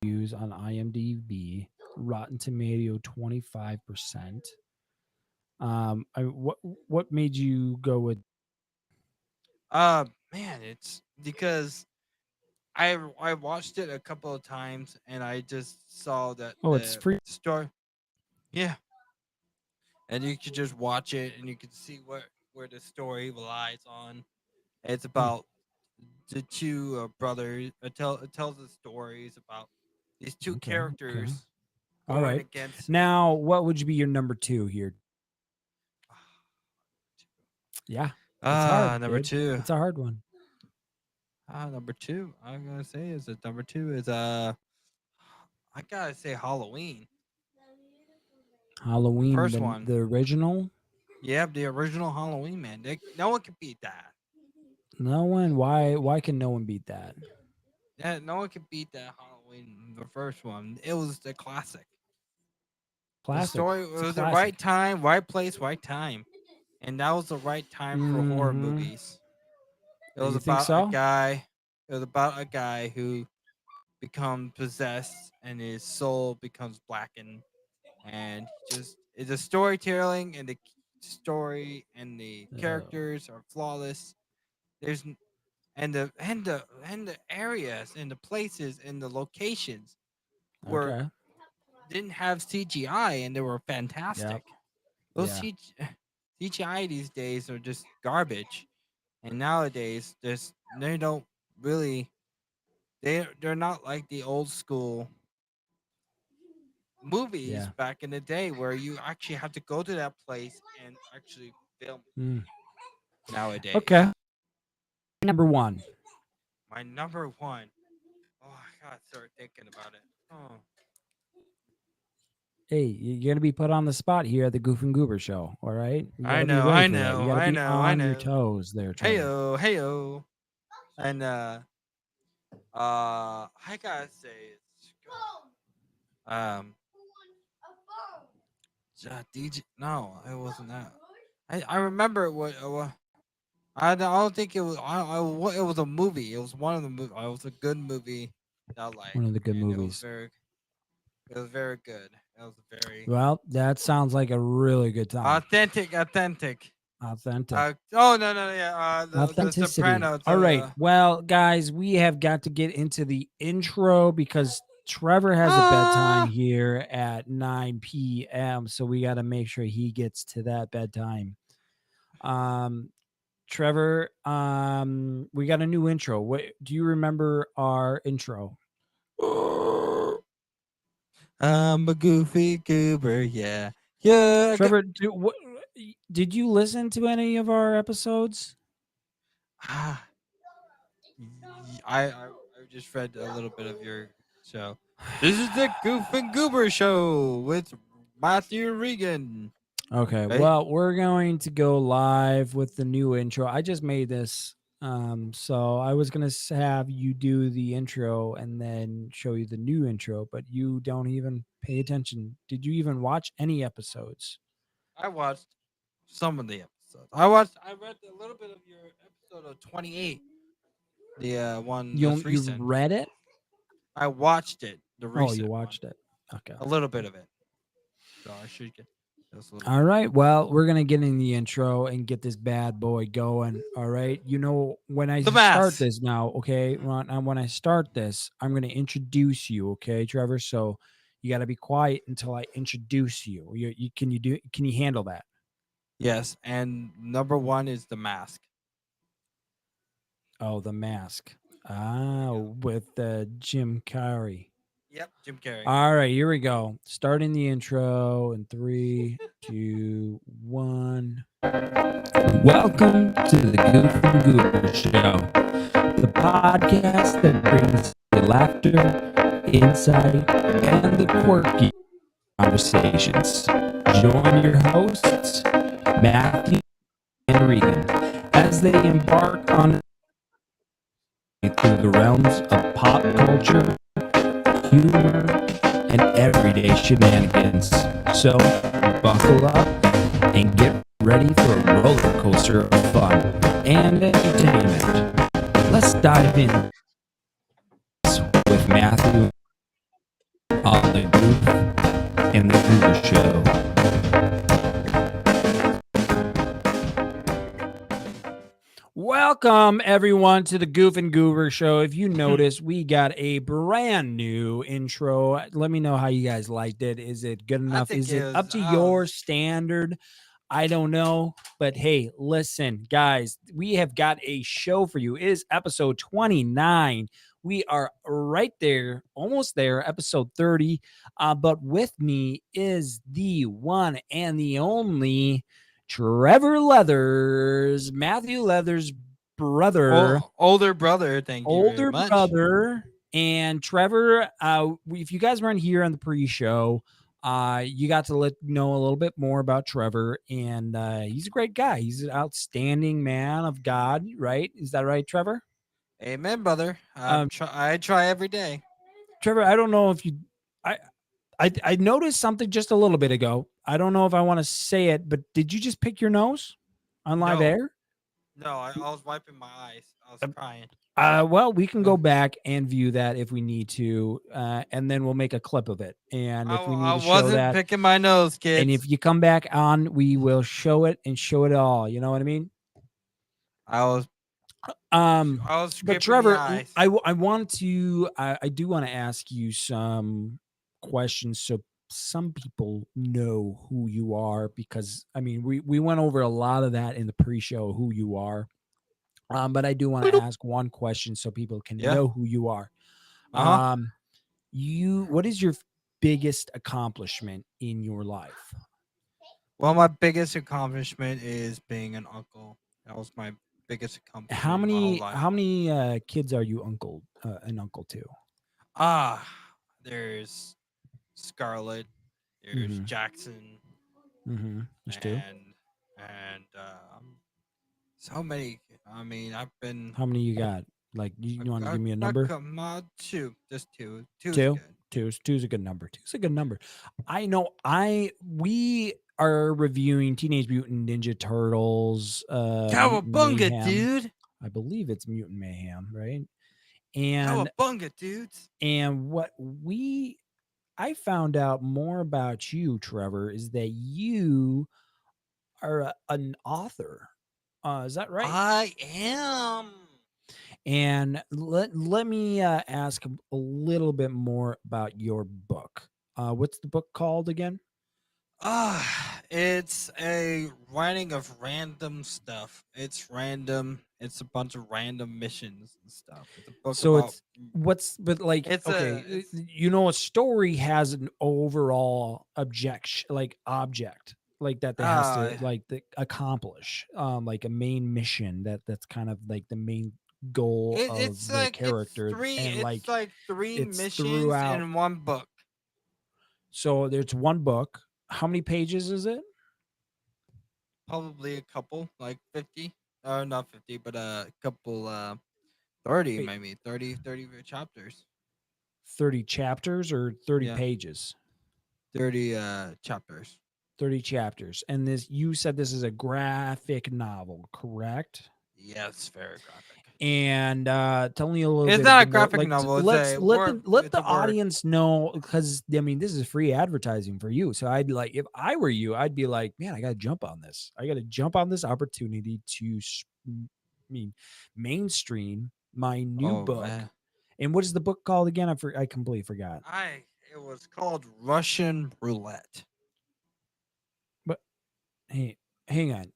views on IMDb, Rotten Tomato 25%. What made you go with? Man, it's because I watched it a couple of times, and I just saw that Oh, it's the free. story. Yeah, and you could just watch it, and you could see where the story relies on. It's Hmm, about the two brothers. It tells the stories about these two okay, okay. characters All going right. against. Now, what would be your number 2 here? Yeah, it's hard, Number dude. two. It's a hard one. Number two. I'm gonna say is that number two is I gotta say Halloween, the Halloween, first the one. the original. Yep, the original Halloween, man. No one can beat that. No one. Why can no one beat that? Yeah, no one can beat that Halloween, the first one. It was the classic. The Classic. story, it It's a was the right classic. time, right place, right time, and that was the right time for horror Mm-hmm. movies. It was You think about a so? guy. It was about a guy who becomes possessed, and his soul becomes blackened, and just the storytelling and the story and the Oh, characters are flawless. There's and the areas and the places and the locations were okay. didn't have CGI, and they were Yep. fantastic. Those Yeah. CGI these days are just garbage, and nowadays they don't really they're not like the old school movies Yeah. back in the day where you actually have to go to that place and actually film Mm. nowadays. Okay. Number 1. My number one. Oh, I gotta start thinking about it. Oh, Hey, you're gonna be put on the spot here at the Goof and Goober show. All right, you got I to be know, ready I for that. You know, got to I be know, I on your know. toes there, Trevor. Heyo, heyo, and I gotta say it's um DJ. No, it wasn't that. I remember what. I don't think it was. It was a movie. It was one of the movie. It was a good movie that I One liked, of the good and movies. it was very good. It was very Well, that sounds like a really good time. authentic. Authentic. Oh no yeah. The Authenticity. Sopranos. All right. Well, guys, we have got to get into the intro because Trevor has a bedtime Ah. here at 9 p.m. So we got to make sure he gets to that bedtime. Trevor, we got a new intro. What do you remember our intro? I'm a goofy goober. Yeah. Yeah. Trevor, did you listen to any of our episodes? Ah, I just read a little bit of your show. This is the Goof and Goober Show with Matthew Regan. Okay, Right? well, we're going to go live with the new intro. I just made this. So I was going to have you do the intro and then show you the new intro, but you don't even pay attention. Did you even watch any episodes? I watched some of the episodes. I read a little bit of your episode of 28, the one that's You recent. read it? I watched it, the Oh, you recent one, watched it. Okay. a little bit of it. So I should get just a little All bit. right. Well, we're gonna get in the intro and get this bad boy going. All right. You know, when I The start mask. this now, okay, when I start this, I'm gonna introduce you, okay, Trevor. So you got to be quiet until I introduce you. Can you handle that? Yes, and number one is the mask. Oh, the mask. There Ah, you go. with Jim Carrey. Yep, Jim Carrey. All right, here we go. Starting the intro in 3, 2, 1. Welcome to the Goof and Goober Show, the podcast that brings the laughter, insight, and the quirky conversations. Join your hosts, Matthew and Regan, as they embark on through the realms of pop culture, humor, and everyday shenanigans. So, buckle up and get ready for a roller coaster of fun and entertainment. Let's dive in with Matthew on the Goof and the Goober Show. Welcome everyone to the Goof and Goober Show. If you notice, we got a brand new intro. Let me know how you guys liked it. Is it good I enough? think Is it it was. up to your standard? I don't know, but hey, listen, guys, we have got a show for you. It is episode 29. We are right there, almost there, episode 30. But with me is the one and the only Trevor Leathers, Matthew Leathers' brother, Older brother. Thank you very older much. brother. And Trevor, if you guys weren't here on the pre-show, you got to know a little bit more about Trevor, and he's a great guy. He's an outstanding man of God, right? Is that right, Trevor? Amen, brother. Um, I try every day. Trevor, I don't know if you, I, I noticed something just a little bit ago. I don't know if I want to say it, but did you just pick your nose on live No, air? no. I was wiping my eyes. I was crying. Well, we can Uh, go back and view that if we need to, and then we'll make a clip of it. And if we need I to show wasn't that, picking my nose, and kids. if you come back on, we will show it and show it all. You know what I mean? I was Um, I was but scraping the Trevor, eyes. I want to, I do want to ask you some questions so some people know who you are because I mean we went over a lot of that in the pre-show who you are. But I do want to ask one question so people can Yeah. know who you are. Uh huh. Um, what is your biggest accomplishment in your life? Well, my biggest accomplishment is being an uncle. That was my biggest accomplishment in my whole life. How many kids are you an uncle to? Ah, there's Scarlett, there's Mm-hmm. Jackson, Mm-hmm. There's two. and so many. I mean, I've been. How many you got? Like you want to give me a number? Come on, two, just two. Two is Two. good. Two's a good number. Two's a good number. I know we are reviewing Teenage Mutant Ninja Turtles, Mutant Cowabunga, Mayhem. dude. I believe it's Mutant Mayhem, right? And Cowabunga, dudes. what I found out more about you, Trevor, is that you are an author. Is that right? I am. And let me ask a little bit more about your book. What's the book called again? It's a writing of random stuff. It's random. It's a bunch of random missions and stuff. It's a book So about. it's what's but like It's okay, a. It's a story has an overall object like that has to accomplish like a main mission that's kind of like the main goal it's of the like character and it's like three it's missions throughout. in one book. So there's one book. How many pages is it? Probably a couple, like 50. Not 50, but a couple. 30, Wait, maybe 30 chapters. 30 chapters or 30 Yeah, pages? 30 chapters. 30 chapters. And you said this is a graphic novel, correct? Yes, very graphic. And tell me a little It's bit not a more. graphic novel. It's Let's a word. let It's the a word. audience know, because I mean this is free advertising for you. So I'd like, if I were you, I'd be like, man, I got to jump on this. I got to jump on this opportunity to mainstream my new Oh book. man, And what is the book called again? I completely forgot. it was called Russian Roulette. But hey, hang on,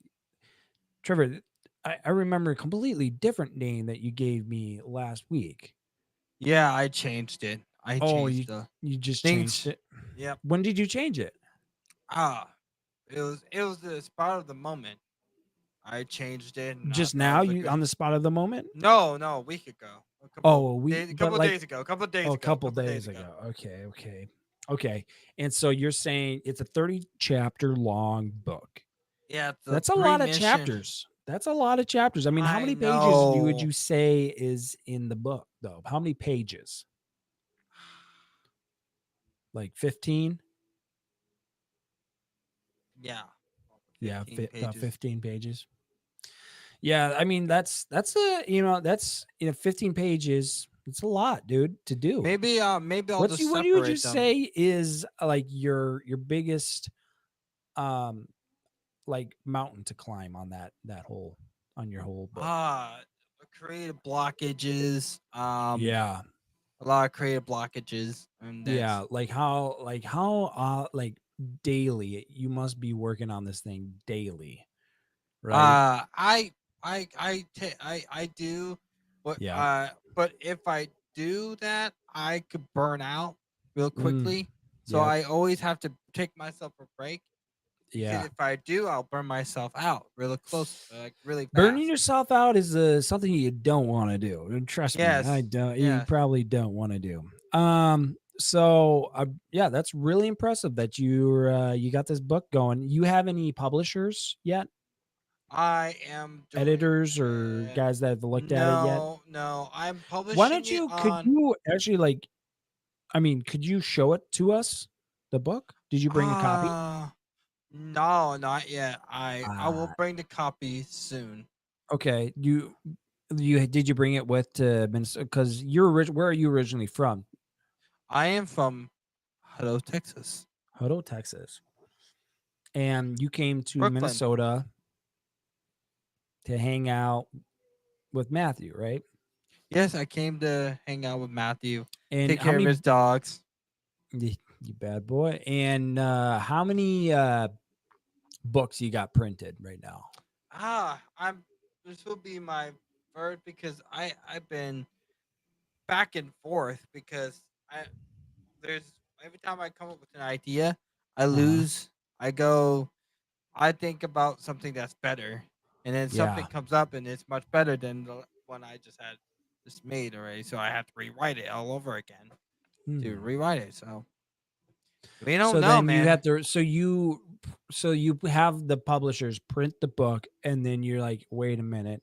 Trevor. I remember a completely different name that you gave me last week. Yeah, I changed it. I Oh, changed the you just changed things. it. Yep. When did you change it? Ah, it was the spot of the moment. I changed it, and I Just thought it now, was a you good. on the spot of the moment? No, no, a week ago. Oh, we A but couple like days ago. A couple days a ago. A couple couple days days ago. ago. Okay, okay. Okay. And so you're saying it's a 30 chapter long book. Yeah, it's a That's a three lot of mission. chapters. That's a lot of chapters. I mean, how I many pages would know. you say is in the book though? How many pages? Like 15? Yeah, Yeah, 15 about pages. 15 pages. Yeah, I mean that's a that's 15 pages. It's a lot, dude, to do. Maybe I'll just What you would you separate them. say is like your biggest um like mountain to climb on that whole on your whole book? Ah, creative blockages. Yeah. A lot of creative blockages, and that's. Yeah, how like daily you must be working on this thing daily, right? I do, but Yeah. if I do that, I could burn out real Mm, quickly. So yep. I always have to take myself a break, because Yeah. if I do, I'll burn myself out really close, like really Burning fast. yourself out is something you don't want to do. And trust me, I Yes, don't. You yes. probably don't want to do. So yeah, that's really impressive that you got this book going. You have any publishers yet? I am doing Editors or it. guys that have looked at it yet? No, no, I'm Why publishing don't it you? Could on. you actually like? I mean, could you show it to us? The book? Did you bring a copy? No, not yet. I will Ah, bring the copy soon. okay. You did you bring it with to Minnesota? Because where are you originally from? I am from Hello, Texas. Hutto, Texas. And you came to Brooklyn. Minnesota to hang out with Matthew, right? Yes, I came to hang out with Matthew, And take how care of many his dogs. you bad boy? And how many books you got printed right now? I'm. This will be my third, because I've been back and forth, because I there's every time I come up with an idea, I Uh-huh. lose. I go. I think about something that's better, and then something Yeah. comes up and it's much better than the one I just made already. So I have to rewrite it all over again to Hmm. rewrite it. So we don't So know, then you man. have to so you have the publishers print the book and then you're like, wait a minute,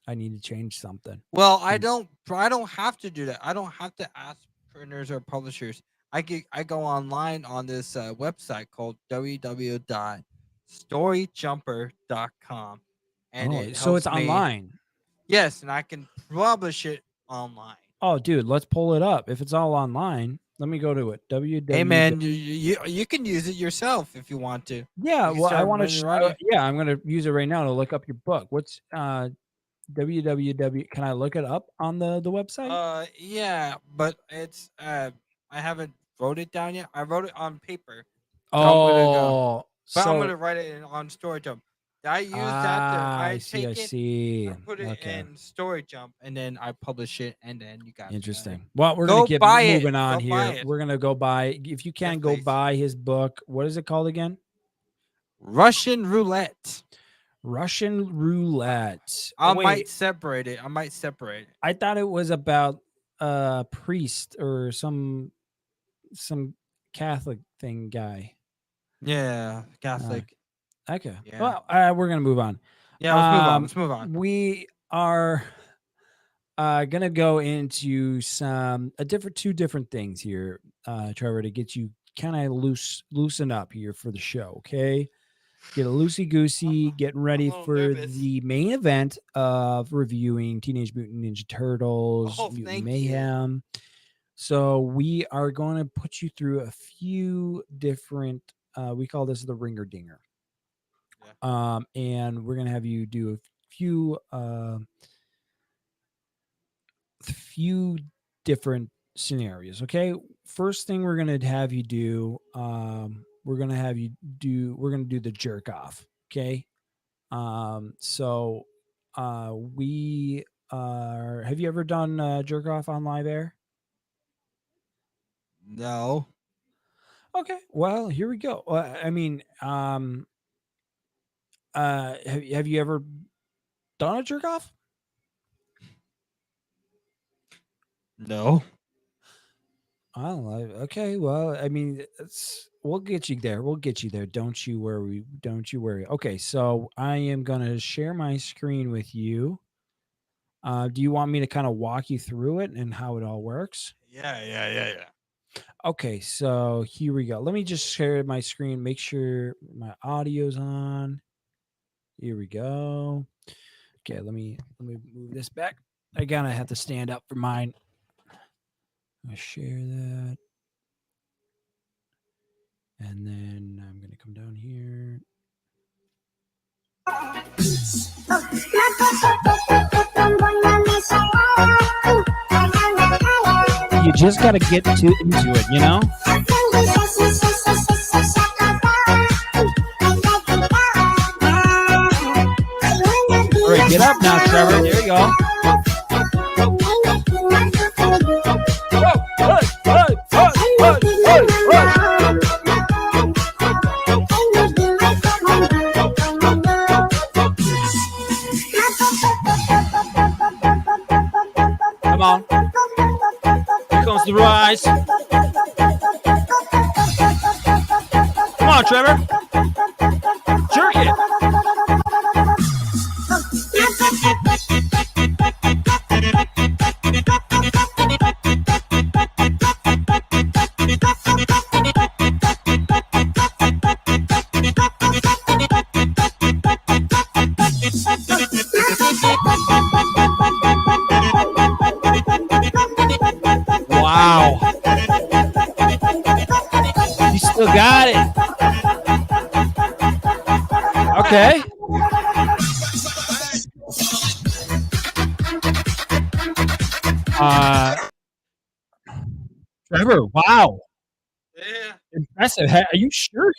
I need to change something. Well, And I don't have to do that. I don't have to ask printers or publishers. I go online on this website called www storyjumper.com, and Oh, it so it's helps me. online. Yes, and I can publish it online. Oh, dude, let's pull it up. If it's all online, let me go to it. Hey www. man, you can use it yourself if you want to. Yeah, You can well, I start want to. running. Yeah, I'm gonna use it right now to look up your book. What's www? Can I look it up on the website? Yeah, but it's I haven't wrote it down yet. I wrote it on paper, so I'm gonna go. Oh, But I'm so gonna write it on StoryJump. I use that to I I see. I take it, see. I put it Okay, in StoryJump, and then I publish it, and then you got interesting. Well, we're gonna go get buy it. moving on Go buy here. it. We're gonna go buy. If you Yes, can go please. buy his book. What is it called again? Russian roulette. Russian roulette. I might Wait, separate it. I might separate it. I thought it was about a priest or some Catholic thing guy. Yeah, Uh, Catholic. okay. Yeah. Well, we're gonna move on. Yeah. Let's move on. Let's move on. We are gonna go into two different things here, Trevor, to get you kind of loosen up here for the show. Okay, get a loosey goosey, getting I'm a ready little for nervous. the main event of reviewing Teenage Mutant Ninja Turtles, Oh, Mutant thank you. Mayhem. So we are going to put you through a few different. We call this the ringer dinger. And we're gonna have you do a few different scenarios. Okay, first thing we're gonna have you do, we're gonna do the jerk off. Okay, so we are. Have you ever done jerk off on live air? No. Okay, well here we go. I mean, have you ever done a jerk off? No. Oh, okay. Well, I mean, we'll get you there. We'll get you there. Don't you worry. Don't you worry. Okay, so I am gonna share my screen with you. Do you want me to kind of walk you through it and how it all works? Yeah. Okay, so here we go. Let me just share my screen. Make sure my audio's on. Here we go. Okay, let me move this back. I gotta have to stand up for mine. I share that. And then I'm going to come down here. You just got to get into it, you know? All right, get up now, Trevor. There you go. Come on. Here comes the rise. Come on, Trevor. Jerk it. Wow. You still got it. Okay. Trevor, wow. Yeah. Impressive. Are you sure?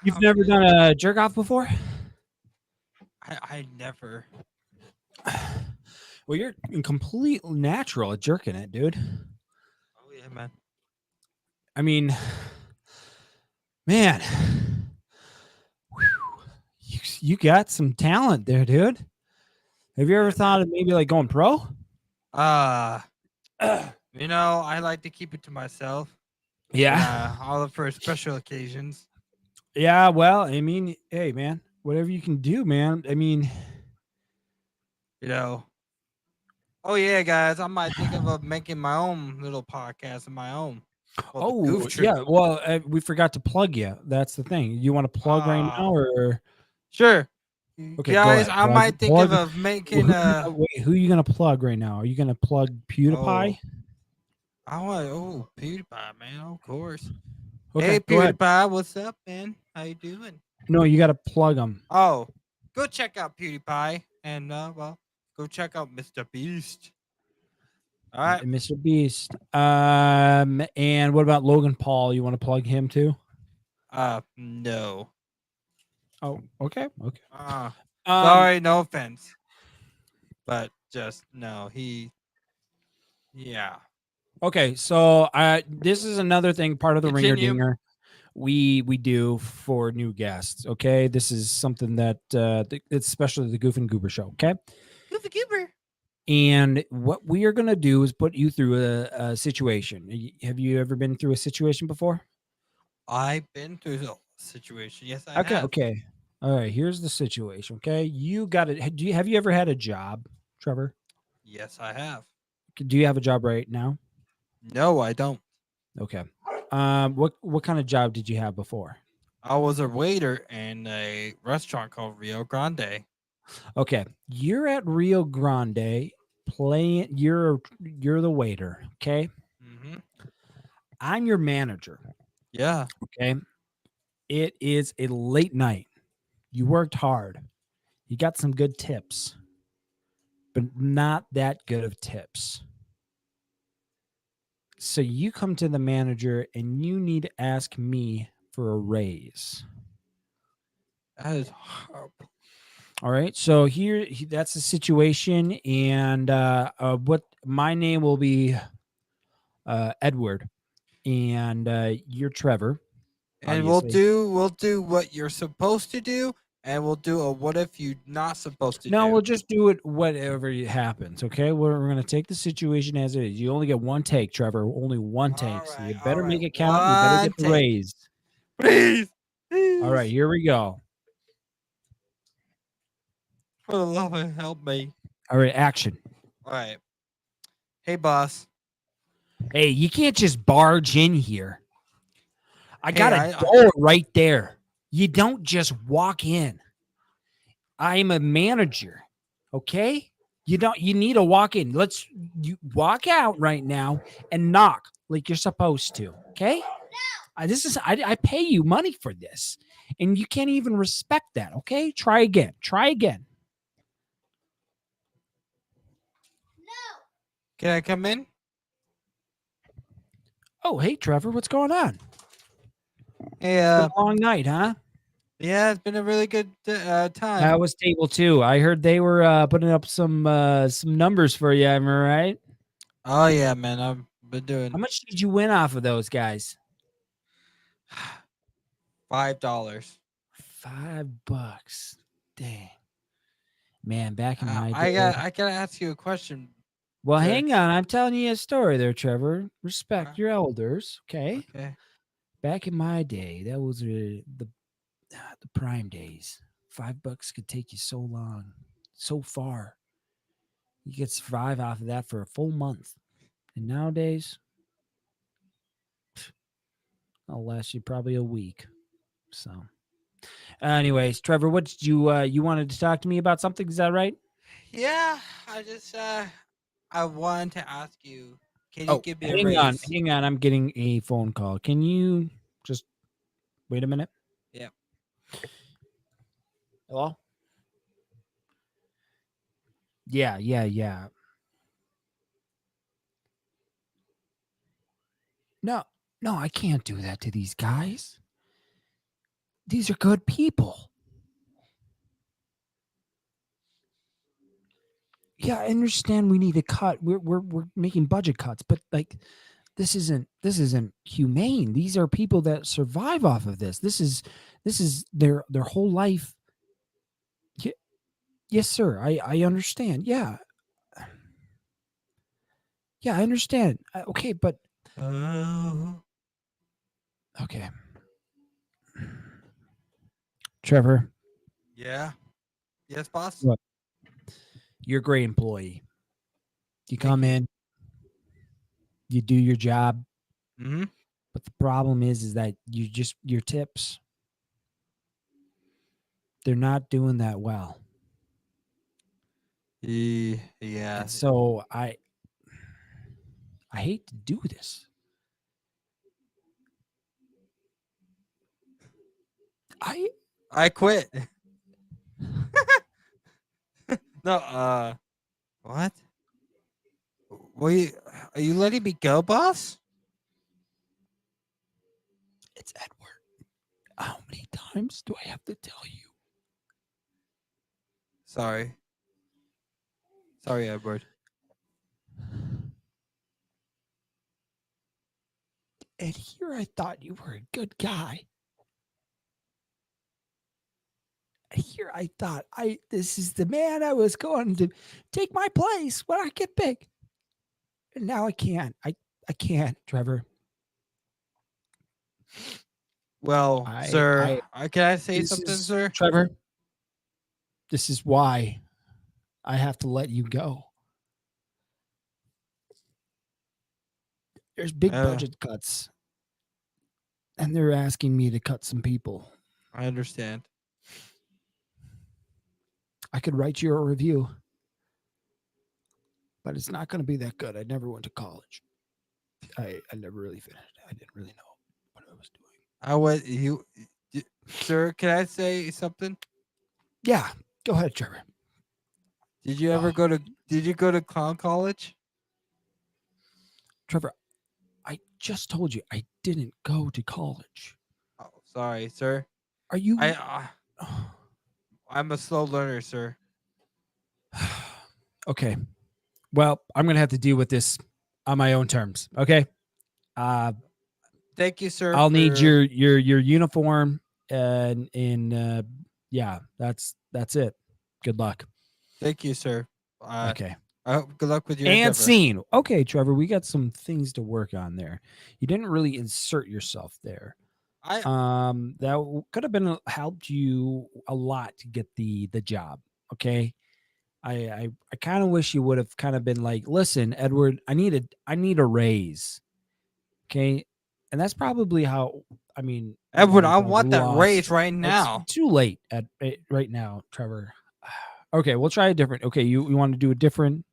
You've never done a jerk off before? I never. Well, you're complete natural at jerking it, dude. Oh yeah, man. I mean, man, you got some talent there, dude. Have you ever thought of maybe like going pro? You know, I like to keep it to myself. Yeah. All for special occasions. Yeah. Well, I mean, hey, man, whatever you can do, man. I mean, You know. Oh yeah, guys, I might think of making my own little podcast of my own. Well, the Oh, goof yeah. tribute. Well, we forgot to plug you. That's the thing. You want to plug right Ah, now, or sure. okay? Go Guys, ahead. I Plug. might think Plug. of making a. Who you gonna plug right now? Are you gonna plug PewDiePie? Oh, I want. Oh, PewDiePie, man. Of course. Okay, Hey, go ahead. PewDiePie, what's up, man? How you doing? No, you got to plug them. Oh, go check out PewDiePie, and well, go check out Mr. Beast. All right. Mr. Beast. And what about Logan Paul? You want to plug him too? No. Oh, okay, okay. Um, Sorry, no offense, but just no. Yeah. okay. So, this is another thing, part of the Ringer Continue. Dinger we do for new guests. Okay, this is something that it's especially the Goof and Goober show. Okay, Goofy Goober. and what we are gonna do is put you through a situation. Have you ever been through a situation before? I've been through a situation. Yes, I Okay, have. okay. All right, here's the situation. Okay, you got it. Have you ever had a job, Trevor? Yes, I have. Do you have a job right now? No, I don't. Okay. What kind of job did you have before? I was a waiter in a restaurant called Rio Grande. Okay, you're at Rio Grande playing. You're the waiter. Okay, Mm-hmm. I'm your manager. Yeah. Okay, it is a late night. You worked hard. You got some good tips, but not that good of tips. So you come to the manager and you need to ask me for a raise. That is horrible. All right. So that's the situation, and what my name will be Edward, and you're Trevor. And Obviously, we'll do what you're supposed to do, and we'll do a what if you not supposed to no, do. we'll just do it whatever happens. Okay, we're gonna take the situation as it is. You only get one take, Trevor. Only one take. So you All better right. make it count. You better One get the take, raise. please, All right, please. here we go. For the love of help me. All right, action. All right. Hey, boss. Hey, you can't just barge in here. I Hey, got a door right there. You don't just walk in. I'm a manager. Okay? You need to walk in. You walk out right now and knock like you're supposed to. Okay? I pay you money for this. And you can't even respect that. Okay? Try again. Try again. can I come in? Oh, hey Trevor, what's going on? Hey, It's been a long night, huh? yeah, it's been a really good time. That was Table 2. I heard they were putting up some numbers for you, am I right? Oh yeah, man. I've been How doing much did you win off of those guys? $5. $5. Dang. Man, back in my day. I gotta ask you a question. Well, sir. hang on. I'm telling you a story there, Trevor. Respect Uh, your elders, okay? Okay. Back in my day, that was the prime days. $5 could take you so long, so far. You could survive off of that for a full month. And nowadays, I'll last you probably a week. So, anyways, Trevor, what did you wanted to talk to me about something? Is that right? Yeah, I just I wanted to ask you, can you Oh, give me a raise? hang on. I'm getting a phone call. Can you just wait a minute? Yeah. Hello? Yeah, yeah, yeah. No, no, I can't do that to these guys. These are good people. Yeah, I understand we need to cut. We're making budget cuts, but like this isn't humane. These are people that survive off of this. This is their whole life. Yes, sir. I understand. Yeah. Yeah, I understand. Okay, but Oh. okay. Trevor, Yeah. Yes, boss. look, you're a great employee. You Thank come you. in, you do your job, Mm-hmm. But the problem is that your tips, they're not doing that well. Yeah. And so I hate to do this. I quit. No, what? Are you letting me go, boss? It's Edward. How many times do I have to tell you? Sorry. Sorry, Edward. And here I thought you were a good guy. And here I thought this is the man I was going to take my place when I get big. And now I can't. I can't, Trevor. Well, sir, can I say something, sir? Trevor, this is why I have to let you go. There's big budget cuts, and they're asking me to cut some people. I understand. I could write you a review, but it's not going to be that good. I never went to college. I never really finished. I didn't really know what I was doing. Sir, can I say something? Yeah, go ahead, Trevor. Did you ever go to clown college? Trevor, I just told you I didn't go to college. Oh, sorry, sir. Are you? I'm a slow learner, sir. Okay. Well, I'm gonna have to deal with this on my own terms. Okay. Thank you, sir. I'll need your uniform and yeah, that's it. Good luck. Thank you, sir. Okay. Good luck with your and endeavor. Scene. Okay, Trevor, we got some things to work on there. You didn't really insert yourself there. That could have been helped you a lot to get the job. Okay. I kind of wish you would have kind of been like, listen, Edward, I need a raise. Okay. And that's probably how, I mean, Edward, I want that raise right now. It's too late right now, Trevor. Okay, we'll try a different. Okay, you want to do a different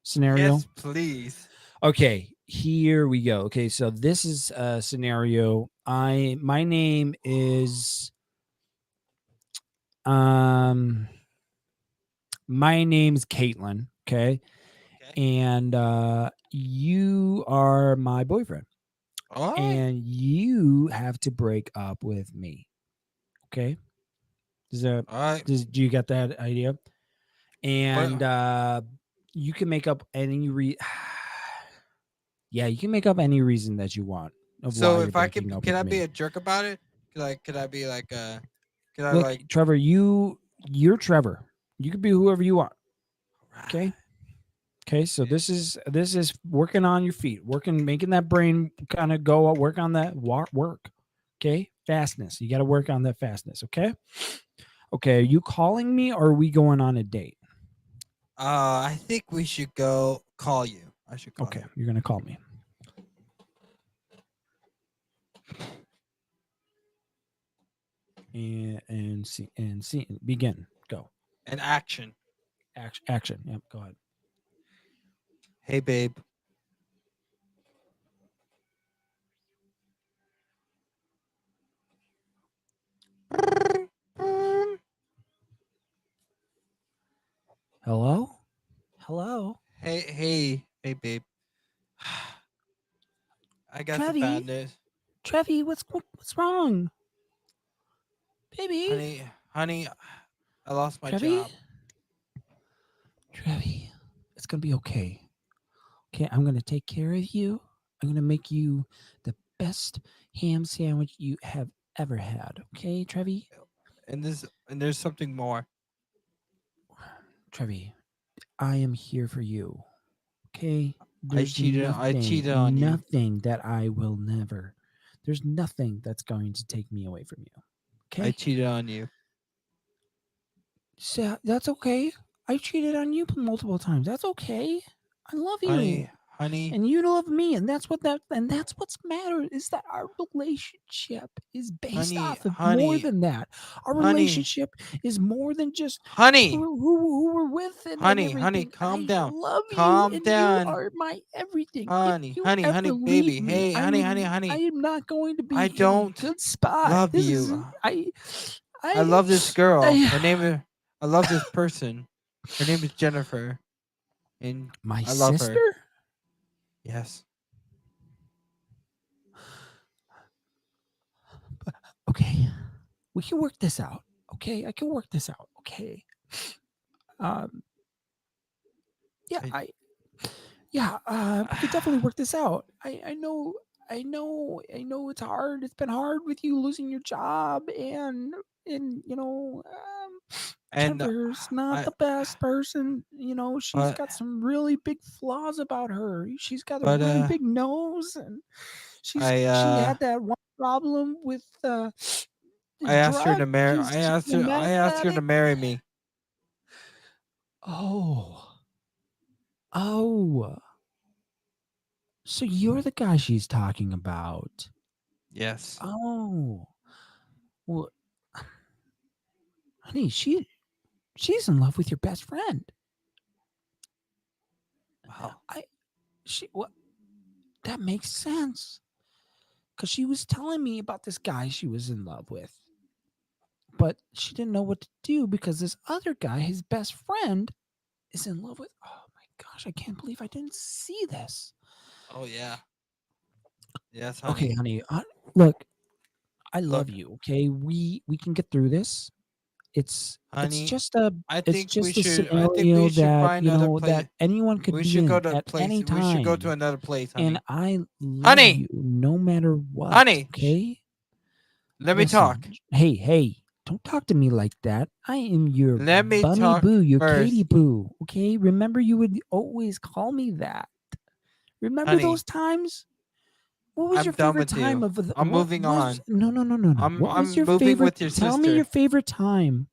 scenario? Yes, please. Okay, here we go. Okay, so this is a scenario. My name is my name's Caitlin. Okay. And you are my boyfriend. All right. And you have to break up with me. Okay. Do you get that idea? And you can make up any yeah, you can make up any reason that you want. So if I can I be a jerk about it? Could I be like Look, Trevor, you're Trevor. You can be whoever you want. Okay. Okay, so this is working on your feet, making that brain kind of go, work on that work. Okay, fastness. You got to work on that fastness. Okay. Okay, are you calling me or are we going on a date? I think we should go call you. I should call you. You're gonna call me. And see begin. Go. And action. Action. Yep. Go ahead. Hey, babe. Hello. Hello. Hey, babe. I got some bad news. Trevi, what's wrong? Baby. Honey, I lost my job. Trevi, it's gonna be okay. Okay, I'm gonna take care of you. I'm gonna make you the best ham sandwich you have ever had. Okay, Trevi? And there's something more. Trevi, I am here for you. Okay? I cheated on you. Nothing that I will never. There's nothing that's going to take me away from you. Okay? I cheated on you. So that's okay. I cheated on you multiple times. That's okay. I love you. honey, and you love me, and that's what's matter is that our relationship is based honey, off of more honey, than that. Our honey, relationship is more than just honey, who we're with and honey, everything. calm I down, love you, calm and you down, are my everything. If honey, you honey, honey, ever leave baby, me, hey, honey, honey, I honey, am not going to I be in a don't good spot. love This is you. I I love this girl. I Her name is. I love this person. Her name is Jennifer, and my I love sister. her. Yes. Okay, we can work this out. Okay, I can work this out. Okay. Um. Yeah. I, Yeah. We could definitely work this out. I know. I know it's hard. It's been hard with you losing your job, and and Jennifer's not I, the best person. She's but got some really big flaws about her. She's got a but really big nose, and I she had that one problem with I asked her to drug. marry. She's a I meth asked her to addict. marry me. Oh, oh. So you're the guy she's talking about. Yes. Oh, well, honey, she's in love with your best friend. Wow. What? That makes sense. Because she was telling me about this guy she was in love with, but she didn't know what to do because this other guy, his best friend, is in love with. Oh my gosh, I can't believe I didn't see this. Oh yeah. Yes, Okay, honey. honey, look, I Look, love you. Okay, we can get through this. It's honey. just a I it's think we just a should. I think scenario we should that find another place. that anyone could We be should go in to a at place. any We should go to time, another place, and honey. I love Honey, you no matter what. honey. Okay, Let me listen. talk. Hey, don't talk to me like that. I am your Let me bunny talk boo, your Katie first, boo. Okay, remember you would always call me that. Remember honey. those times? What was I'm your done favorite with time you. of the I'm what moving was on. no. What was I'm your moving favorite? with your Tell me your sister. favorite time.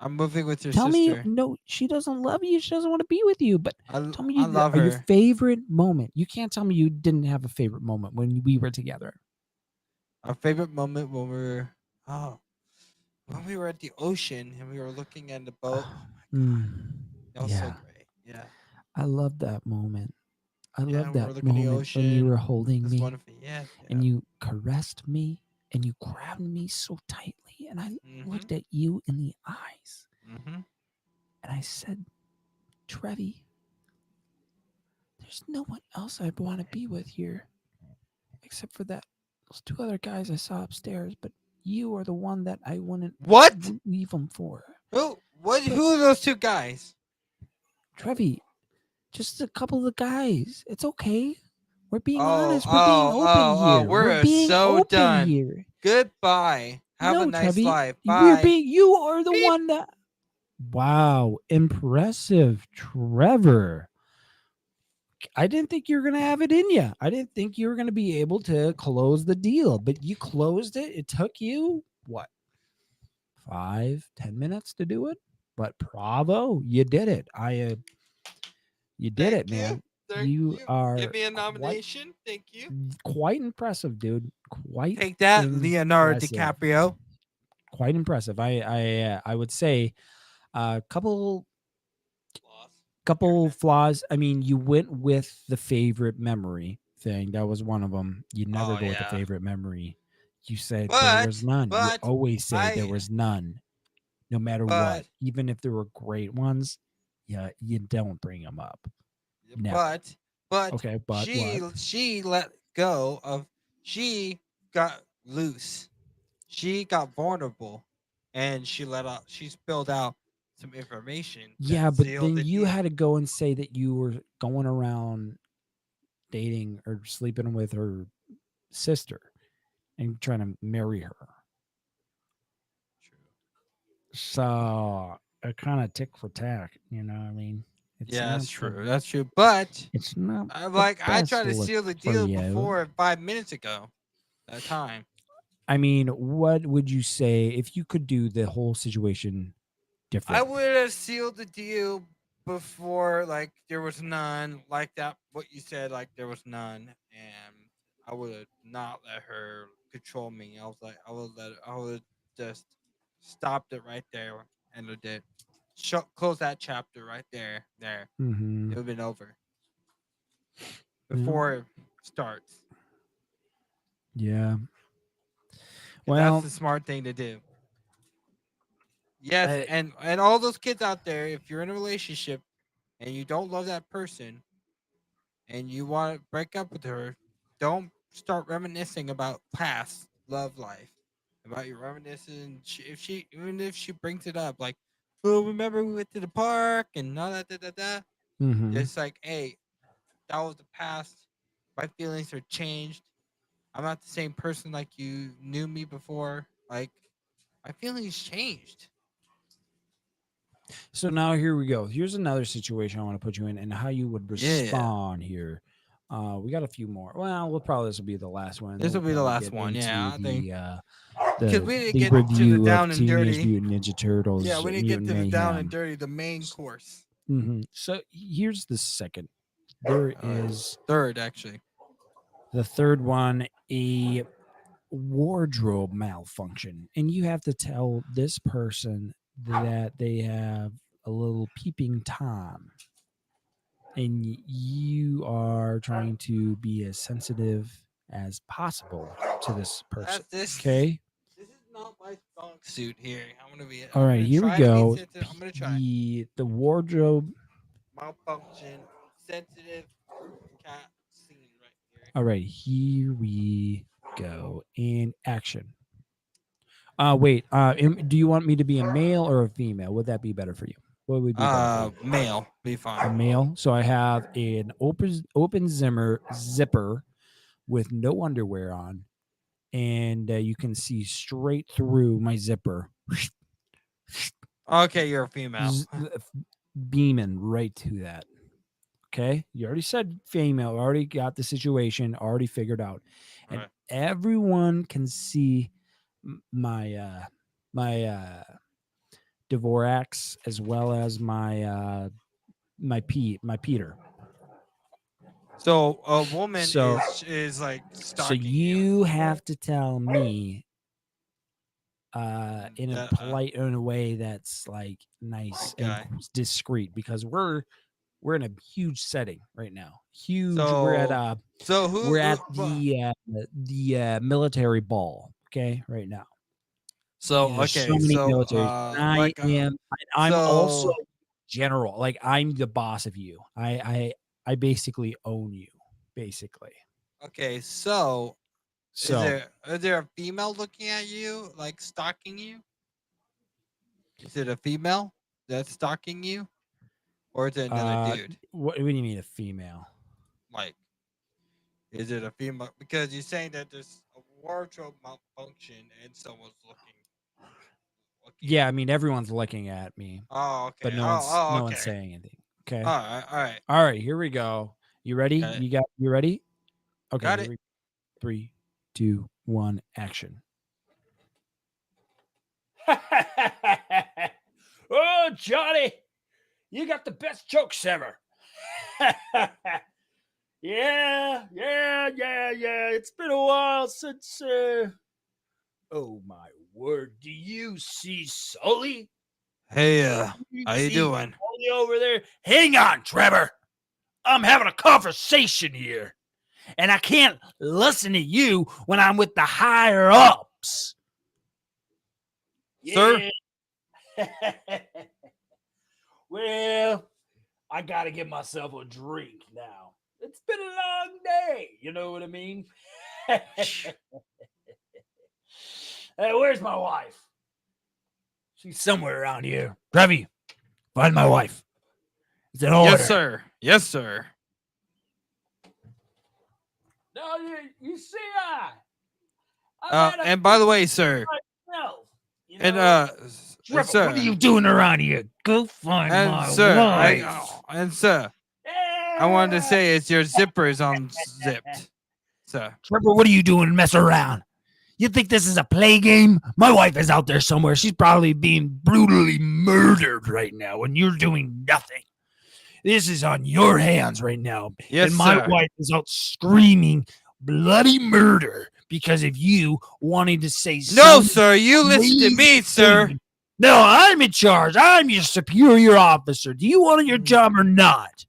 I'm moving with your Tell me, sister. no, she doesn't love you. She doesn't want to be with you. But tell me I love your her. favorite moment. You can't tell me you didn't have a favorite moment when we were together. Our favorite moment when we were oh when we were at the ocean and we were looking at the boat. Oh my god, Mm, that was so yeah, great. Yeah, I love that moment. I yeah. love We were that looking at the moment when you ocean. were holding It's me wonderful. Yes, and yeah. you caressed me and you grabbed me so tightly. And I Mhm. looked at you in the eyes Mhm. and I said, Trevi, there's no one else I'd want to be with here except for those two other guys I saw upstairs, but you are the one that I What? wouldn't leave them for. Who? What? But Who are those two guys? Trevi, just a couple of the guys. It's okay. We're being Oh, honest. We're being oh, open oh, oh. here. We're We're being so open done. here. Goodbye. Have a No, nice Trevi, life. Bye. you are the Beep. one that. Wow, impressive, Trevor. I didn't think you were going to have it in you. I didn't think you were going to be able to close the deal, but you closed it. It took you what, 5-10 minutes to do it? But bravo, you did it. You did Thank it, you. man. Thank You you. Give are me a nomination. Thank you. quite impressive, dude. Quite Take that, Leonardo impressive. DiCaprio. Quite impressive. I would say a couple flaws. I mean, you went with the favorite memory thing. That was one of them. You never Oh go with the yeah. favorite memory. You said there was But none. You but always say there I was none, no matter what. but Even if there were great ones, yeah, you don't bring them up. Never. but Okay, but what? she let go of she got loose. She got vulnerable and she spilled out some information Yeah, that but sealed then the you deal. had to go and say that you were going around dating or sleeping with her sister and trying to marry her. True. So kind of tick for tack, you know what I mean? It's Yeah, not that's true. That's true. But it's not the I best tried to look seal the for deal you. before 5 minutes ago. That time. I mean, what would you say if you could do the whole situation I different? would have sealed the deal before, like there was none like that. What you said, like there was none, and I would have not let her control me. I would just stopped it right there, ended it, close that chapter right there. There, Mm-hmm. it would have been over Yeah. before it starts. Yeah. And that's Well, the smart thing to do. Yes, I, and all those kids out there, if you're in a relationship and you don't love that person and you want to break up with her, don't start reminiscing about past love life. About your reminiscing, if she even if she brings it up, like, oh, remember we went to the park and all that, da da da. mm-hmm. Just like, hey, that was the past. My feelings are changed. I'm not the same person like you knew me before. Like, my feelings changed. So now here we go. Here's another situation I want to put you in, and how you would Yeah, respond here. We got a few more. Well, this will be the last one. Then this we'll will be the probably last get one. into Yeah, I think because we didn't the get to the review of down and Teenage dirty. Mutant Ninja Yeah, Turtles we didn't get Mutant to the down and Mayhem. dirty, the main course. So here's the second. There is Third, actually. the third one, a wardrobe malfunction, and you have to tell this person that they have a little peeping tom, and you are trying to be as sensitive as possible to this person. This. Okay. This is not my skunk suit here. I'm gonna be. All I'm right. gonna Here we try to be go. sensitive. I'm gonna try. The wardrobe. Malfunction, sensitive cat scene right here. All right. Here we go. In action. Wait. Do you want me to be a male or a female? Would that be better for you? What would be better for you? Male, be A fine. male. So I have an open zipper with no underwear on, and you can see straight through my zipper, Okay, you're a female. beaming right to that. Okay, you already said female. Already got the situation. Already figured out, and Right. everyone can see my Dvorak's as well as my Peter. So a woman So is like so stalking you. you have to tell me in a That, polite in a way that's like nice and Okay. discreet, because we're in a huge setting right now. Huge. So We're at the military ball. Okay, right now. So There's so okay, many so militaries. I'm also so general. Like, I'm the boss of you. I basically own you. Basically. okay, so So is there a female looking at you, like stalking you? Is it a female that's stalking you, or is it another dude? what do you mean a female? Like, is it a female? Because you're saying that there's a wardrobe malfunction and someone's looking. Yeah, I mean everyone's looking at me, Oh, okay. but no one's Okay. saying anything. Okay. All right. All right, here we go. You ready? Got it. You ready? Okay, Got here it. we 3, 2, 1, action. Oh, Johnny, you got the best jokes ever. yeah. It's been a while since. Oh my word! Do you see Sully? Hey, how you See doing? Sully over there? Hang on, Trevor. I'm having a conversation here, and I can't listen to you when I'm with the higher ups. Sir? Well, I got to get myself a drink now. It's been a long day. You know what I mean? Hey, where's my wife? She's somewhere around here. Trevi, find my wife. It's an order. Yes, sir. Yes, sir. No, you see, I And by the way, sir, myself. You and Trevor, sir, what are you doing around here? Go find my sir, wife. I wanted to say it's your zipper is unzipped, sir. Trevor, what are you doing messing around? You think this is a play game? My wife is out there somewhere. She's probably being brutally murdered right now, and you're doing nothing. This is on your hands right now. Yes, and my sir. wife is out screaming bloody murder because of you wanting to say No, some sir. You listen to me, crazy sir. thing. No, I'm in charge. I'm your superior officer. Do you want your job or not?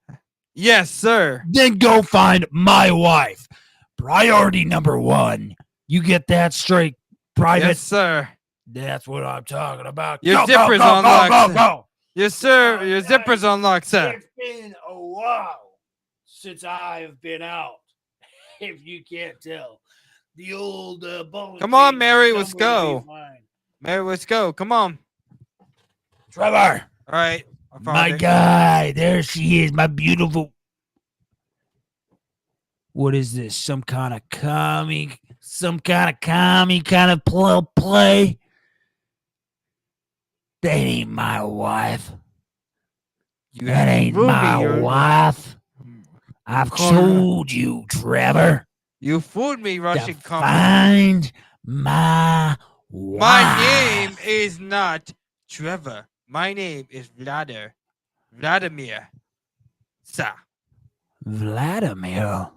Yes, sir. Then go find my wife. Priority number 1. You get that straight, Private? Yes, sir. That's what I'm talking about. Your Go, zipper's go, go, go, unlocked, go, sir. go. Yes, sir. Your zipper's unlocked, sir. It's been a while since I've been out. If you can't tell, the old bullet. Come on, Mary, let's go. Mary, let's go. Come on. Trevor. All right. My guy. There she is, my beautiful. What is this? Some kind of commie kind of play? That ain't my wife. That ain't my wife. I've told you, Trevor. You fooled me, Russian company. Find my wife. My name is not Trevor. My name is Vladimir. Sir. Vladimir.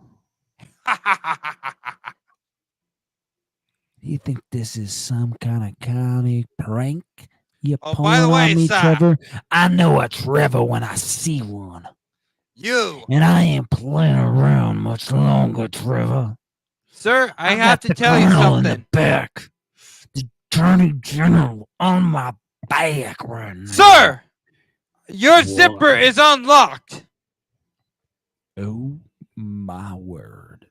You think this is some kind of comic prank? You pulling on me, sir. Trevor? I know a Trevor when I see one. You. And I ain't playing around much longer, Trevor. Sir, I have got to the tell you colonel in the something. back. The Attorney General on my back right now. Sir, your zipper is unlocked. Oh, my word.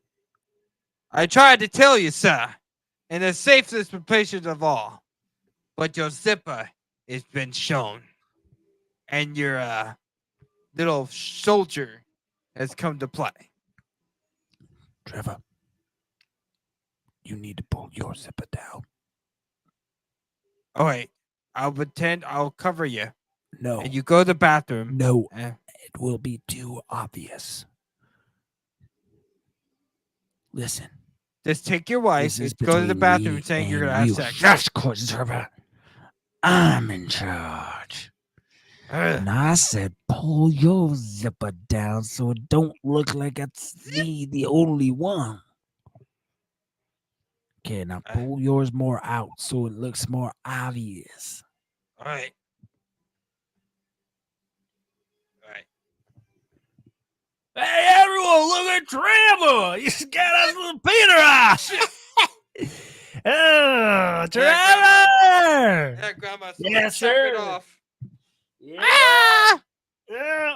I tried to tell you, sir, in the safest places of all. But your zipper has been shown. And your little soldier has come to play. Trevor, you need to pull your zipper down. All right. I'll pretend I'll cover you. No. And you go to the bathroom. No. It will be too obvious. Listen. Just take your wife and go to the bathroom saying you're going to have sex. Yes, Trevor. I'm in charge. And I said, pull your zipper down so it don't look like it's the only one. Okay, now pull yours more out so it looks more obvious. All right. Hey, everyone, look at Trevor. He's got us little Peter eyes. Oh, Trevor. Yeah, Grandma. Yes, sir. It off. Yeah. Yeah.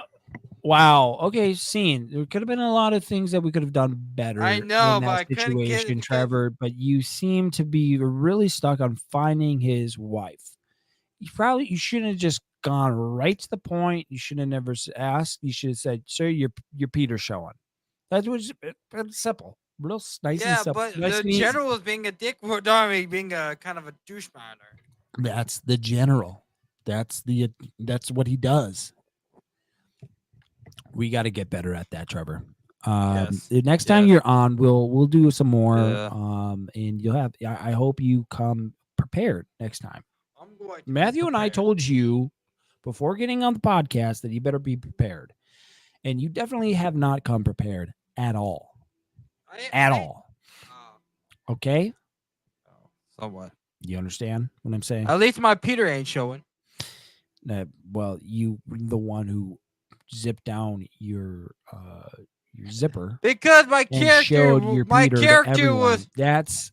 Wow. Okay, scene. There could have been a lot of things that we could have done better. I know, in that but I couldn't get situation, it. Trevor. But you seem to be really stuck on finding his wife. You shouldn't have just gone right to the point. You should have never asked. You should have said, "Sir, your Peter showing." That was simple, real nice and simple. But nice the general was being a dick. Being a kind of a douchebag. That's the general. That's what he does. We got to get better at that, Trevor. Yes. The next time you're on, we'll do some more. Yeah. And you'll have. I hope you come prepared next time. Matthew and I told you before getting on the podcast that you better be prepared, and you definitely have not come prepared at all. At all. Okay. Somewhat. You understand what I'm saying? At least my Peter ain't showing. Well, you were the one who zipped down your zipper because my character was that's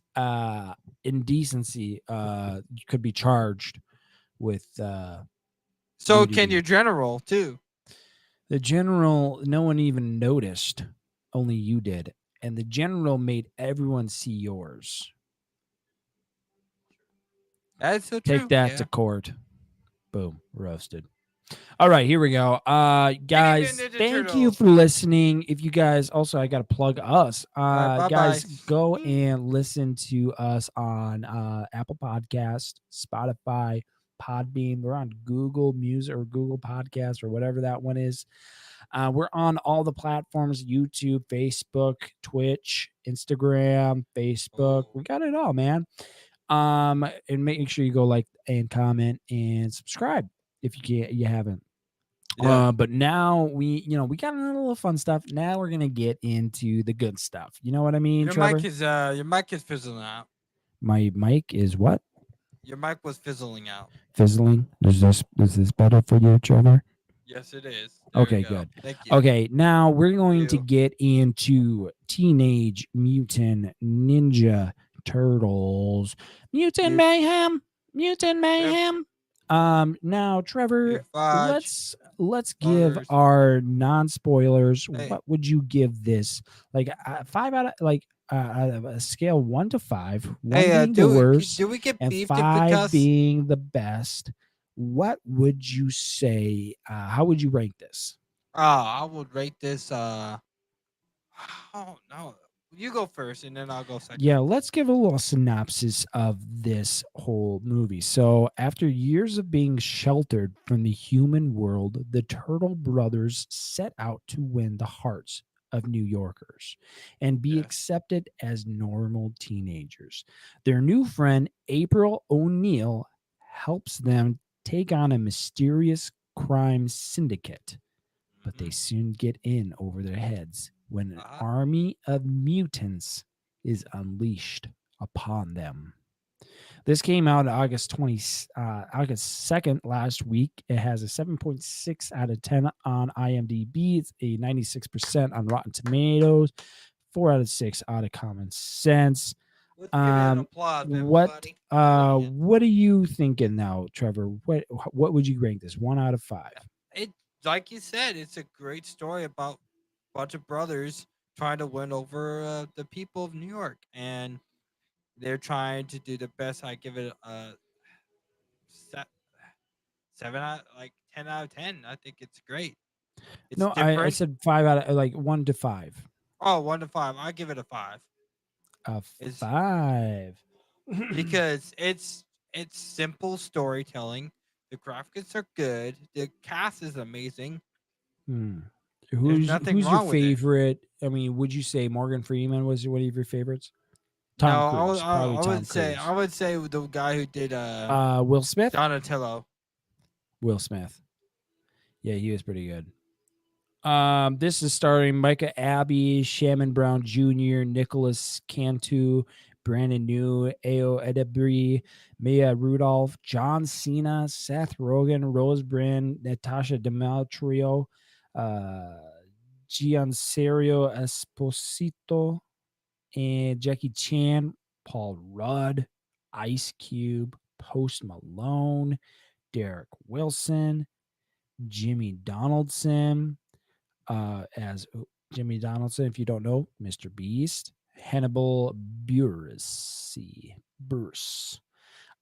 indecency. You could be charged with so can your general too. The general, no one even noticed, only you did, and the general made everyone see yours. That's so true. Take that to court. Boom, roasted. All right, here we go. Guys, thank you for listening. If you guys also, I got to plug us. Guys, go and listen to us on Apple Podcast, Spotify, Podbean. We're on Google Music or Google Podcast or whatever that one is. We're on all the platforms: YouTube, Facebook, Twitch, Instagram, Facebook. We got it all, man. And make sure you go like and comment and subscribe if you haven't. Yeah. But now we got a little fun stuff. Now we're gonna get into the good stuff. You know what I mean, Trevor? Your mic is fizzling out. My mic is what? Your mic was fizzling out. Fizzling. Is this better for you, Trevor? Yes, it is. There we Okay, go. good. Thank you. Okay, now we're going to You. get into Teenage Mutant Ninja Turtles. Mutant Mute. Mayhem. Mutant Yep. Mayhem. Now, Mute Trevor, fudge. let's give Butters. our non-spoilers. Hey. What would you give this? Like 5 out of out of a scale 1 to 5, one Hey. being the worst Do we get and beef if we 5 cuss? being the best. What would you say? How would you rank this? I would rate this. Oh no. You go first, and then I'll go second. Yeah, let's give a little synopsis of this whole movie. So, after years of being sheltered from the human world, the Turtle Brothers set out to win the hearts of New Yorkers and be Yes. accepted as normal teenagers. Their new friend, April O'Neil, helps them take on a mysterious crime syndicate, but they Mhm. soon get in over their heads when an Uh-huh. army of mutants is unleashed upon them. This came out August 2nd last week. It has a 7.6 out of 10 on IMDb. It's a 96% on Rotten Tomatoes, 4 out of 6 out of Common Sense. Let's give it an applause, What everybody. Oh, yeah. what are you thinking now, Trevor? What would you rank this? 1 out of 5. It, like you said, it's a great story about a bunch of brothers trying to win over the people of New York, and they're trying to do the best. I give it a se- 10 out of 10. I think it's great. It's No, I different. said 5 out of like 1 to 5. Oh, 1 to 5. I give it a 5. A It's 5. because it's simple storytelling. The graphics are good. The cast is amazing. Hmm. There's Who's nothing who's your wrong with it. favorite? I mean, would you say Morgan Freeman was one of your favorites? No, Tom Cruise, probably Tom I Cruise. would say the guy who did Will Smith. Donatello. Will Smith. Yeah, he was pretty good. This is starring Micah Abbey, Shannon Brown Jr., Nicholas Cantu, Brandon New, Ao Edebri, Mia Rudolph, John Cena, Seth Rogen, Rose Byrne, Natasha Demetrio, uh, Gianserio Esposito, and Jackie Chan, Paul Rudd, Ice Cube, Post Malone, Derek Wilson, Jimmy Donaldson, as Jimmy Donaldson, if you don't know, Mr. Beast, Hannibal Buress.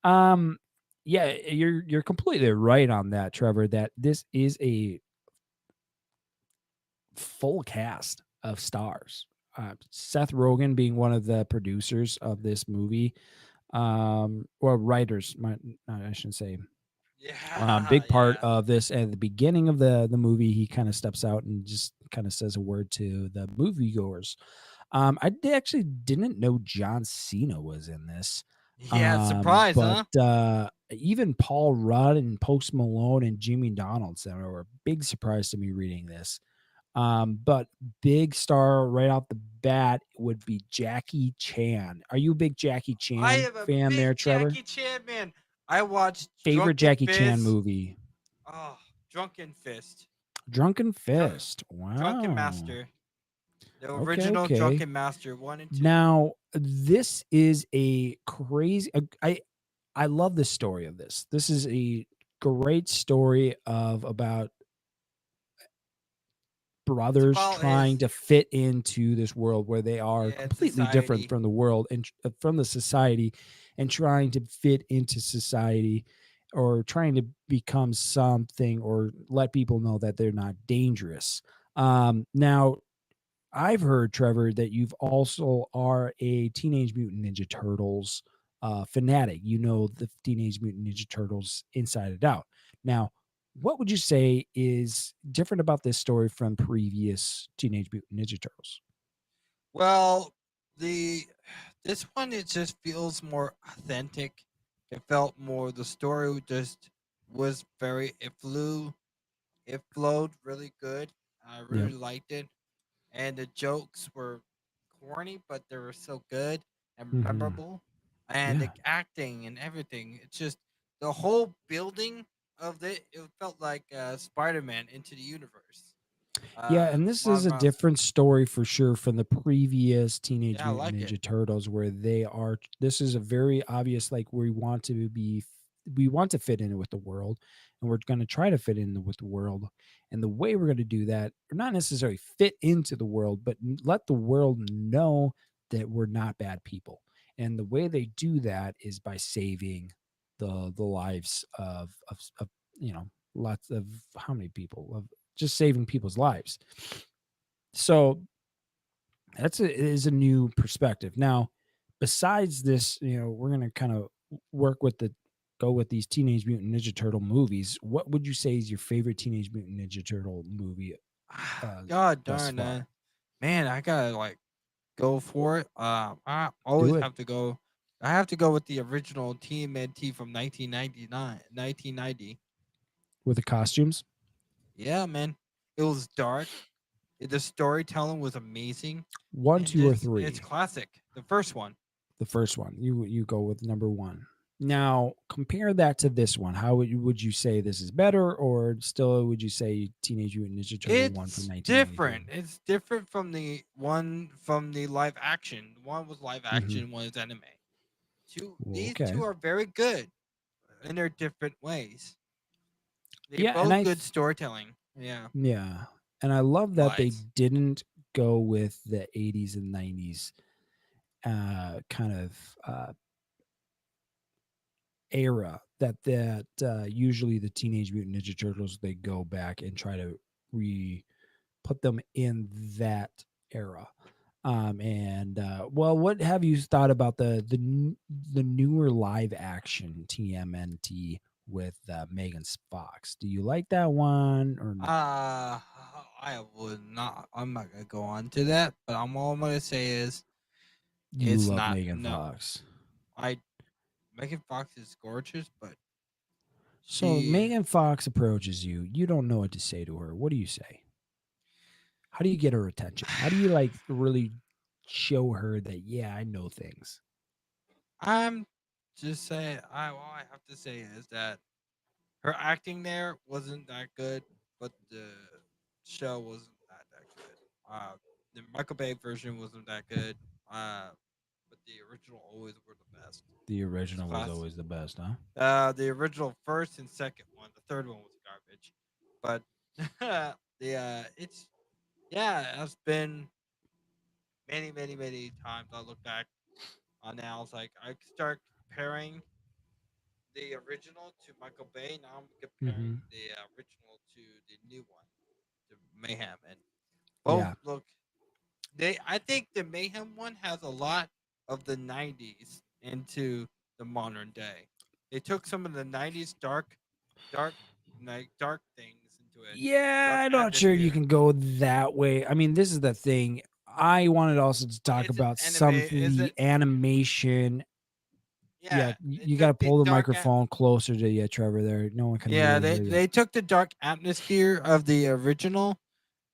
Um, yeah, you're completely right on that, Trevor. That this is a full cast of stars. Seth Rogen being one of the producers of this movie, or writers. I shouldn't say Yeah, big part yeah, of this at the beginning of the movie. He kind of steps out and just kind of says a word to the moviegoers. Actually didn't know John Cena was in this. yeah. Surprise, But huh? even Paul Rudd and Post Malone and Jimmy Donaldson were a big surprise to me reading this. But big star right off the bat would be Jackie Chan. Are you a big Jackie I Chan am a fan there, big Trevor? Jackie Chan man. I watched Favorite Drunken Jackie Chan Fist. movie? Oh, Drunken Fist. Drunken Drunk, Fist. Drunken Wow. Master. The Okay, original okay. Drunken Master 1 and 2. Now, this is a crazy I love the story of this. This is a great story of about It's brothers about trying his to fit into this world where they are yeah completely different society. from the world and from the society, and trying to fit into society, or trying to become something, or let people know that they're not dangerous. Now, I've heard, Trevor, that you've also are a Teenage Mutant Ninja Turtles fanatic. You know the Teenage Mutant Ninja Turtles inside and out. Now, what would you say is different about this story from previous Teenage Mutant Ninja Turtles? Well, the this one it just feels more authentic. It felt more the story just was very it flew. It flowed really good. I Yep. really liked it, and the jokes were corny, but they were so good and Hmm. memorable, and the Yeah. acting and everything. It's just the whole building of it. It felt like Spider-Man into the universe. Yeah, and this is a Marvel's, different story for sure from the previous Teenage yeah, I Mutant like it. Ninja Turtles, where they are. This is a very obvious, like we want to fit in with the world, and we're going to try to fit in with the world. And the way we're going to do that, or not necessarily fit into the world, but let the world know that we're not bad people. And the way they do that is by saving the lives of lots of how many people of just saving people's lives. So is a new perspective. Now, besides this, we're gonna kind of work with the go with these Teenage Mutant Ninja Turtle movies. What would you say is your favorite Teenage Mutant Ninja Turtle movie God thus darn far? that. Man, I gotta like go for it. I always Do it have to go. I have to go with the original TMNT from 1999, 1990. with the costumes. Yeah, man. It was dark. The storytelling was amazing, One, and two, or it's three. classic. The first one. The first one. You go with number one. Now compare that to this one. How would you say this is better, or still would you say Teenage Mutant Ninja Turtle one from It's 1993? different. It's different from the one from the live action. One was live Mm-hmm. action, one is anime. These Okay. two are very good in their different ways. They Yeah, and both good storytelling. Yeah, yeah, and I love that they but didn't go with the 80s and 90s kind of era that usually the Teenage Mutant Ninja Turtles they go back and try to re put them in that era. And well, what have you thought about the newer live action TMNT with Megan Fox? Do you like that one or no? I would not. I'm not gonna go on to that. But all I'm gonna say is You it's love not. Megan No, Fox. I Megan Fox is gorgeous, but So she. Megan Fox approaches you. You don't know what to say to her. What do you say? How do you get her attention? How do you like really show her that yeah, I know things? I'm just saying. All I have to say is that her acting there wasn't that good, but the show wasn't that good. The Michael Bay version wasn't that good. Uh, but the original always were the best. The It's original was class. always the best, huh? The original first and second one. The third one was garbage. But it's yeah. It's been many times. I look back on now. It's like I start comparing the original to Michael Bay. Now I'm comparing Mm-hmm. the original to the new one, to Mayhem, and both Yeah. look. They I think the Mayhem one has a lot of the '90s into the modern day. They took some of the '90s dark, like dark things into it, dark Yeah, I'm not sure you atmosphere. can go that way. I mean, this is the thing. I wanted also to talk It's an about anime. some of Is the it? animation. Yeah, Yeah, they you got took to the pull the dark. microphone closer to you, Trevor. There, no one can Yeah, really they hear you. they took the dark atmosphere of the original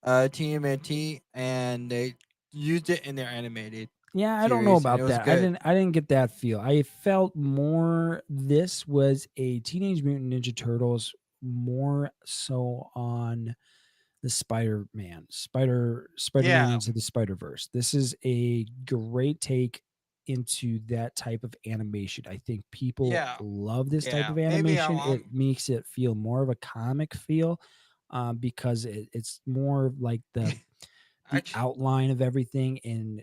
TMNT and they used it in their animated Yeah, I don't know series, and it about was that. I good. didn't. I didn't get that feel. I felt more. This was a Teenage Mutant Ninja Turtles more so on the Spider-Man Yeah, into the Spider-Verse. This is a great take into that type of animation. I think people yeah, love this type yeah. of Maybe animation. It I'm makes it feel more of a comic feel because it's more like the actually. outline of everything and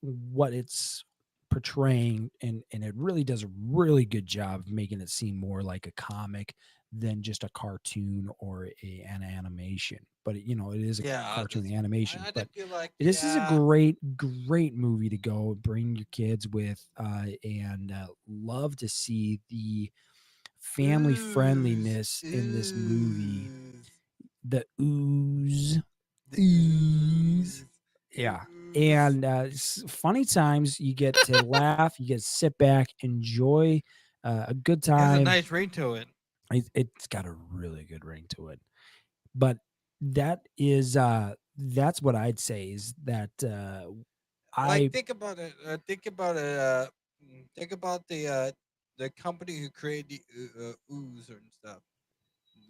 what it's portraying, and it really does a really good job of making it seem more like a comic than just a cartoon or an animation. But it is a Yeah, cartoon animation. I but did feel like this is a yeah. great movie to go bring your kids with and love to see the family Ooze, friendliness in this movie. ooze, The ooze the ooze. ooze, Yeah. ooze. And funny times, you get to laugh, you get to sit back, enjoy a good It has a time. nice ring to it. It's got a really good ring to it. But that is that's what I'd say is that Like I think about it. Think about it. Think about the company who created the ooze and stuff.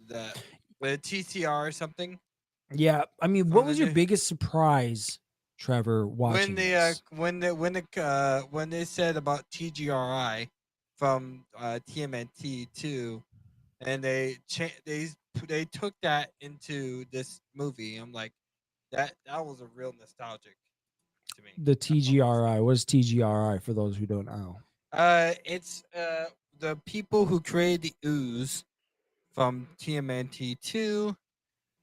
That with TCR or something yeah, I mean, what from the was your new biggest surprise, Trevor, when watching this? when they said about TGRI from TMNT two, and they took that into this movie. I'm like that was a real nostalgic to me. The That part was TGRI. What is TGRI for those who don't know? it's the people who created the ooze from TMNT two,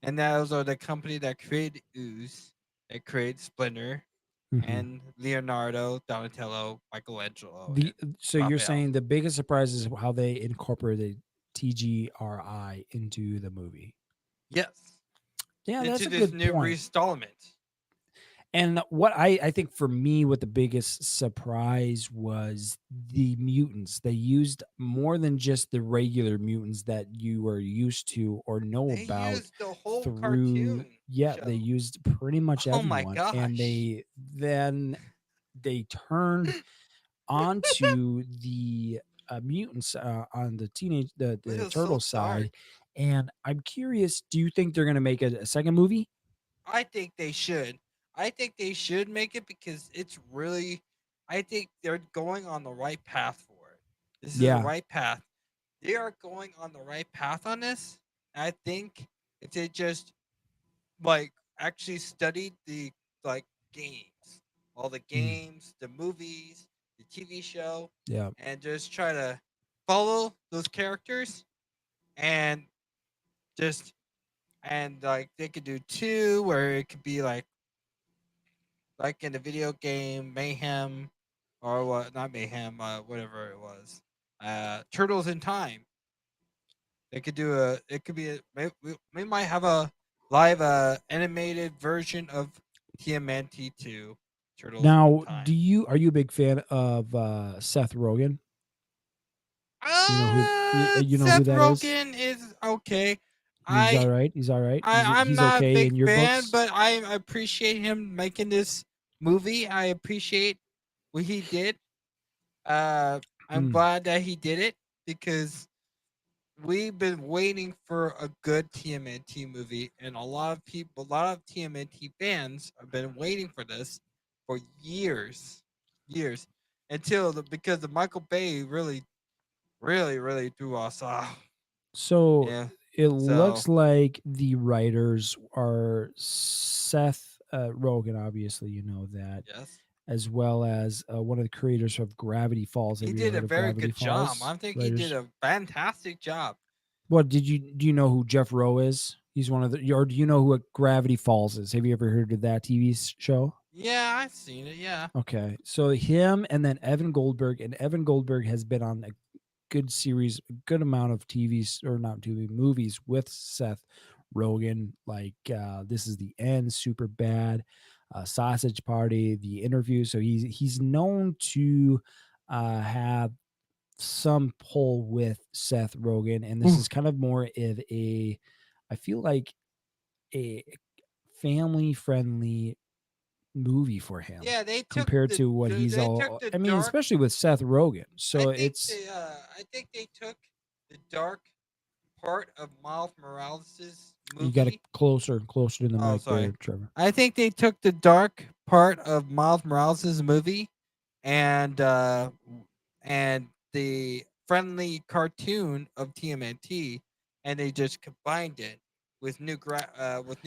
and those are the company that created ooze, that created Splinter, Mhm. and Leonardo, Donatello, Michelangelo, The and so you're Raphael. saying the biggest surprise is how they incorporated TGRI into the movie. Yes, Yeah, that's into a this good new point. reinstallment. And what I think for me, what the biggest surprise was the mutants. They used more than just the regular mutants that you were used to or know They about used the whole through, cartoon yeah, they show. used pretty much Oh my everyone. And gosh, they turned onto the mutants on the it the was so turtle dark. side. And I'm curious, do you think they're going to make a second movie? I think they should. I think they should make it because it's really. I think they're going on the right path for it. This is the Yeah. right path. They are going on the right path on this. I think if they just like actually studied the like games, all the Mm, games, the movies, the TV show, yeah. and just try to follow those characters and just and like they could do two where it could be like in the video game Mayhem or what not Mayhem, whatever it was. Turtles in Time. They could do a it could be we might have a live animated version of TMNT two Turtles in Now, Time. are you a big fan of Seth Rogen? You know who Seth that is? Rogen is okay. He's I all right. He's all right. I'm He's not a okay big in your fan, books. but I appreciate him making this movie. I appreciate what he did. I'm Mm. glad that he did it because we've been waiting for a good TMNT movie, and a lot of TMNT fans have been waiting for this for years, because the Michael Bay really threw us off. So Yeah. it So looks like the writers are Seth Rogen, obviously, you know that, yes, as well as one of the creators of Gravity Falls. he Have you did a heard of very Gravity good job. Falls? I think he did Writers. a fantastic job. What did you do? You know who Jeff Rowe is? He's one of the. Or do you know who Gravity Falls is? Have you ever heard of that TV show? Yeah, I've seen it. Yeah. Okay, so him and then Evan Goldberg, and Evan Goldberg has been on a good amount of TVs or not TV movies with Seth Rogen, like This Is the End, Super Bad, Sausage Party, The Interview. So he's known to have some pull with Seth Rogen, and this Ooh. is kind of more of a, I feel like a family friendly movie for him Yeah, they took compared to what he's they took all, the I mean, dark. especially with Seth Rogen. I So think it's they took the dark part of Miles Morales' you got to movie. closer to the Oh, mic there, sorry. Trevor. I think they took the dark part of Miles Morales' movie and and the friendly cartoon of TMNT, and they just combined it with new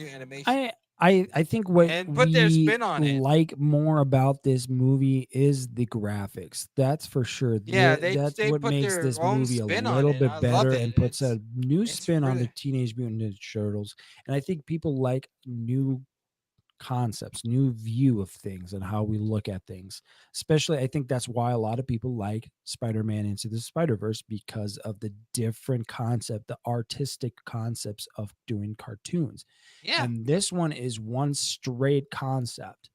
animation I I think what and put their we spin on it. like more about this movie is the graphics. That's for sure. Yeah, That's they what put makes their this own movie a spin on little it. bit I love better it. and puts a new It's spin on the really Teenage Mutant Ninja Turtles. And I think people like new concepts, new view of things and how we look at things. Especially, I think that's why a lot of people like Spider-Man Into the Spider-Verse because of the different concept, the artistic concepts of doing cartoons. yeah, And this one is one straight concept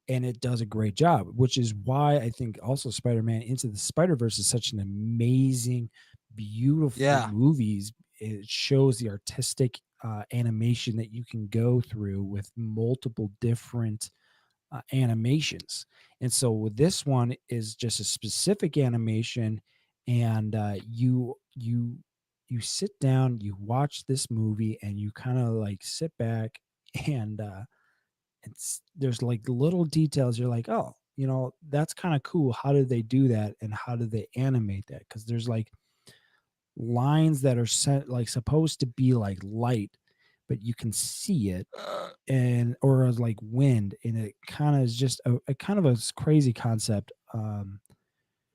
and it does a great job, which is why I think also Spider-Man Into the Spider-Verse is such an amazing, beautiful yeah. movies. It shows the artistic animation that you can go through with multiple different animations. And so with this one is just a specific animation, and you sit down, you watch this movie, and you kind of like sit back and there's like little details. You're like, oh, that's kind of cool. How did they do that, and how did they animate that? Because there's like lines that are set like supposed to be like light, but you can see it, and or as like wind, and it kind of is just a kind of a crazy concept.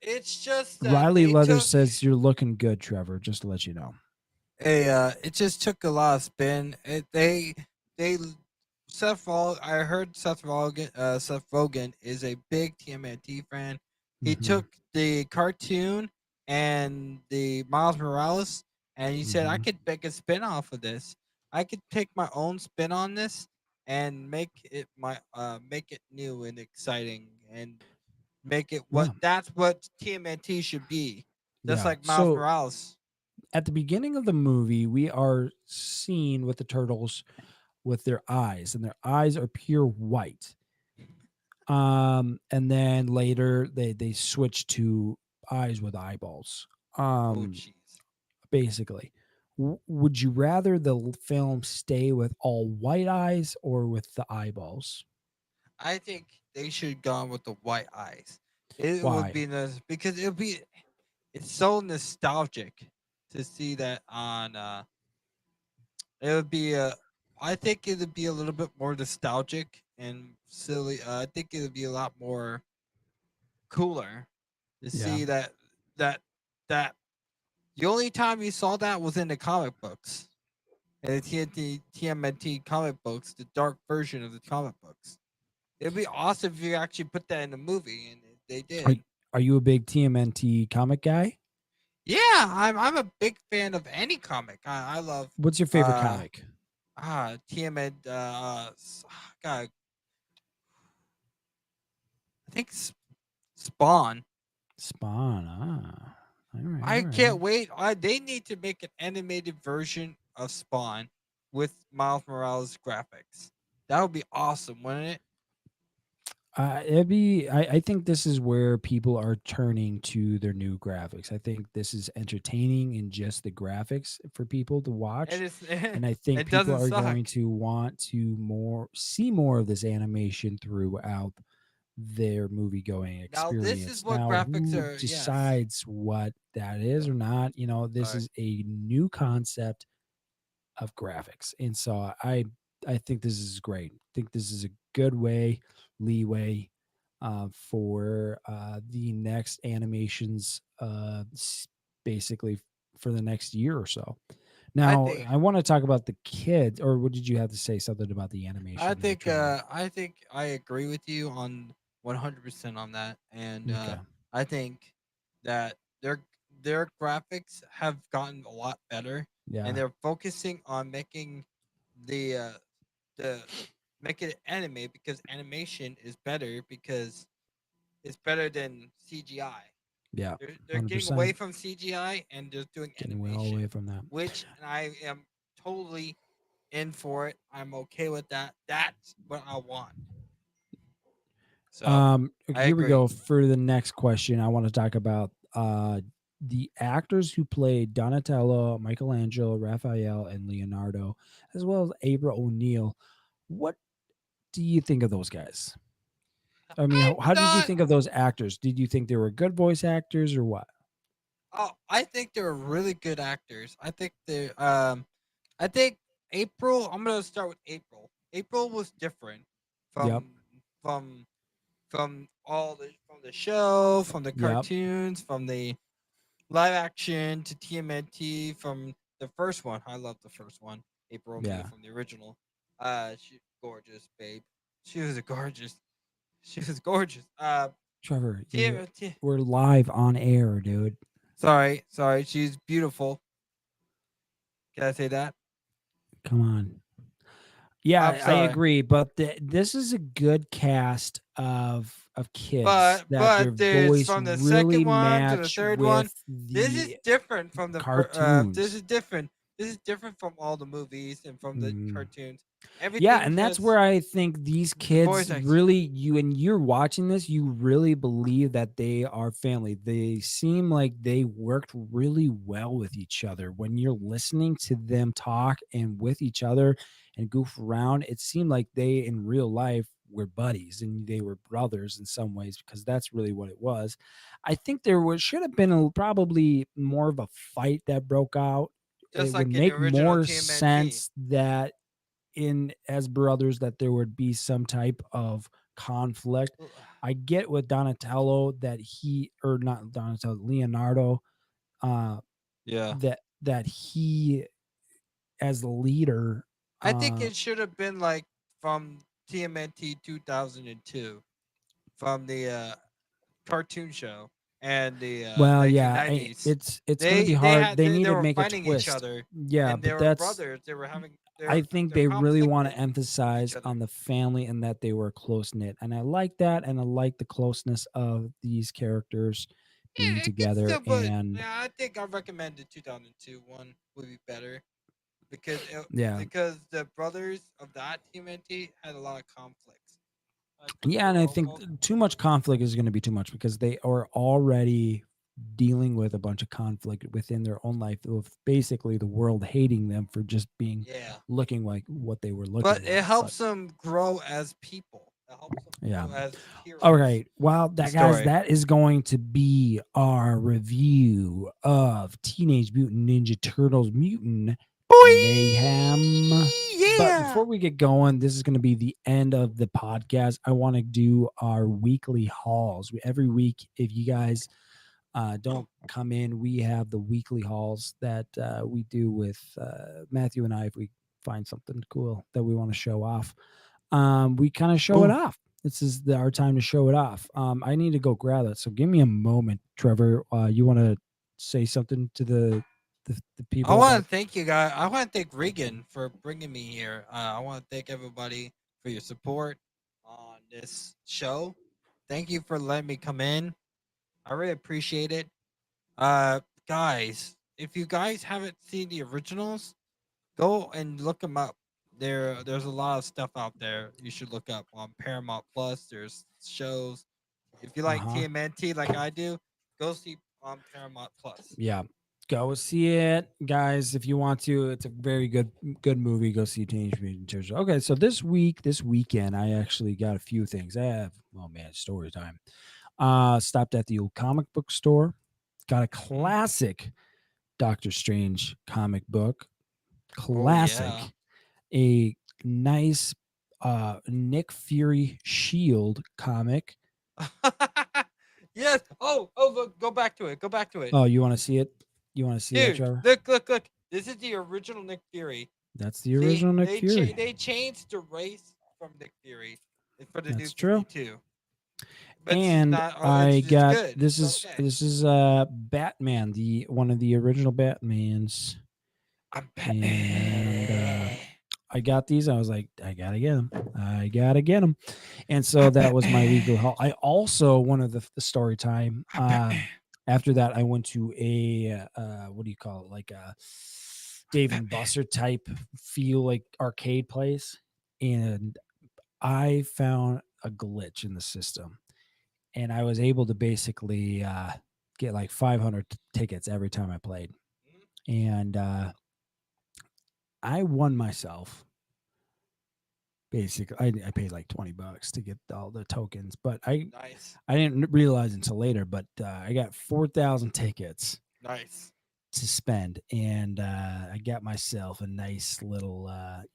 It's just that Riley they Leathers took says you're looking good, Trevor, just to let you know. it just took a lot of spin. They I heard Seth Rogen is a big TMNT fan. He Hmm. took the cartoon and the Miles Morales, and he said I Hmm. could make a spin off of this. I could take my own spin on this and make it new and exciting, and make it Yeah. that's what TMNT should be. Just Yeah, like Miles so Morales. at the beginning of the movie we are seen with the turtles with their eyes, and their eyes are pure white. And then later they switch to eyes with eyeballs. Oh um jeez. Basically, would you rather the film stay with all white eyes or with the eyeballs? I think they should have gone with the white eyes. It would Why? be nice because it's so nostalgic to see that on it would be I think it would be a little bit more nostalgic and silly. I think it would be a lot more cooler to Yeah. see that that the only time you saw that was in the comic books. And the TMNT comic books, the dark version of the comic books. It'd be awesome if you actually put that in the movie, and they are, did. are you a big TMNT comic guy? Yeah, I'm a big fan of any comic. I love What's your favorite uh comic? TMN God, I think Spawn. Spawn. Ah, all right, I all right. can't wait. They need to make an animated version of Spawn with Miles Morales graphics. That would be awesome, wouldn't it? It'd be. I think this is where people are turning to their new graphics. I think this is entertaining in just the graphics for people to And watch, it's and I think it people doesn't are going suck. to want to see more of this animation throughout their movie going Now this is experience. what Now, graphics who are. Yes. decides what that is or not? This Sorry. is a new concept of graphics. And so I think this is great. I think this is a good leeway for the next animations, basically for the next year or so. I Now, think I want to talk about the kids, or what did you have to say? Something about the animation there, Trevor? I think I agree with you on 100% on that, and Okay. I think that their graphics have gotten a lot better, and Yeah. they're focusing on making the the make it anime because animation is better because it's better than CGI. Yeah. They're getting away 100%. from CGI and just doing Getting way all the animation, way from that. which I am totally in for it. I'm okay with that. That's what I want. So I Here we go agree. for the next question. I want to talk about the actors who played Donatello, Michelangelo, Raphael, and Leonardo, as well as Abra O'Neill. What do you think of those guys? I mean, I'm how did you not. think of those actors? Did you think they were good voice actors or what? Oh, I think they're really good actors. I think they're. I think April. I'm gonna start with April. April was different Yep. from from the show, from the Yep. cartoons, from the live action to TMNT from the first one. I love the first one. April O'Neil Yeah. from the original. She gorgeous babe. She was a gorgeous. She was gorgeous. Trevor, TMNT. we're live on air, dude. Sorry. She's beautiful. Can I say that? Come on. I'm Yeah, I sorry. agree, but this is a good cast of kids that their But there's voice from the really second one to the match third one. with This is the different from the this cartoons. is different. This is different from all the movies and from the Mm. cartoons. Yeah, Everything and that's where just I think these the voice kids acting. really you and you're watching this, you really believe that they are family. They seem like they worked really well with each other. When you're listening to them talk and with each other and goof around, it seemed like they in real life were buddies and they were brothers in some ways because that's really what it was. I think there was should have been probably more of a fight that broke out. Just It would like in the make original more TMNT. sense that in as brothers that there would be some type of conflict. I get with Donatello that he or not Donatello, Leonardo, uh Yeah. that he as the leader, I think uh it should have been like from TMNT 2002, from the cartoon show and the well, yeah, 1990s. it's going to be They hard. had They they need to were make a fighting each twist. other, Yeah, and they but were that's brothers. They were having I think they're they really want to conflicted with each emphasize other. on the family and that they were close knit. And I like that and I like the closeness of these characters being Yeah, it could together still, but and yeah, I think I recommend the 2002 one would be better because yeah. because the brothers of that TMNT had a lot of conflicts. They Yeah, and were I think too much conflict is going to be too much because they are already dealing with a bunch of conflict within their own life of basically the world hating them for just being yeah, looking like what they were but looking it like. But helps them grow as people. It helps them yeah. grow as All heroes. right. Well, The that guys, story. that is going to be our review of Teenage Mutant Ninja Turtles Mutant Mayhem. But Yeah. before we get going, this is going to be the end of the podcast. I want to do our weekly hauls. Every week, if you guys don't come in, we have the weekly hauls that we do with Matthew and I. If we find something cool that we want to show off, we kind of show it Ooh. off. This is our time to show it off. I need to go grab it, so give me a moment, Trevor. You want to say something to the I people want about? to thank you guys. I want to thank Regan for bringing me here. I want to thank everybody for your support on this show. Thank you for letting me come in. I really appreciate it. Guys, if you guys haven't seen the originals, go and look them up. There's a lot of stuff out there you should look up on Paramount Plus. There's shows. If you Uh like huh. TMNT like I do, go see on Paramount Plus. Yeah. Go see it, guys, if you want to. It's a very good movie. Go see Teenage Mutant Ninja Turtles. Okay, so this weekend, I actually got a few things. I have, oh man, story time. Stopped at the old comic book store. Got a Hmm. classic Doctor Strange comic book. Oh yeah. Classic. A nice Nick Fury Shield comic. Yes. Oh, look, go back to it. Go back to it. Oh, you want to see it? You want to see that, Dude, Trevor? look. This is the original Nick Fury. That's the See, original Nick Fury. they changed the race from Nick Fury for the new That's true. 52. But this is And not. Oh, I it's got good. It's okay. this is Batman, the one of the original Batmans, I'm and Batman. I got these. I was like, I gotta get them. I gotta get them. And so I'm that was my weekly Batman. haul. I also one of the story time. I'm Batman. After that, I went to a what do you call it? Like a I'm Dave and Batman. Buster type feel, like arcade place, and I found a glitch in the system, and I was able to basically get like 500 tickets every time I played, and I won myself. Basically, I paid like $20 to get all the tokens, but Nice. I didn't realize until later. But I got 4,000 tickets Nice. to spend, and I got myself a nice little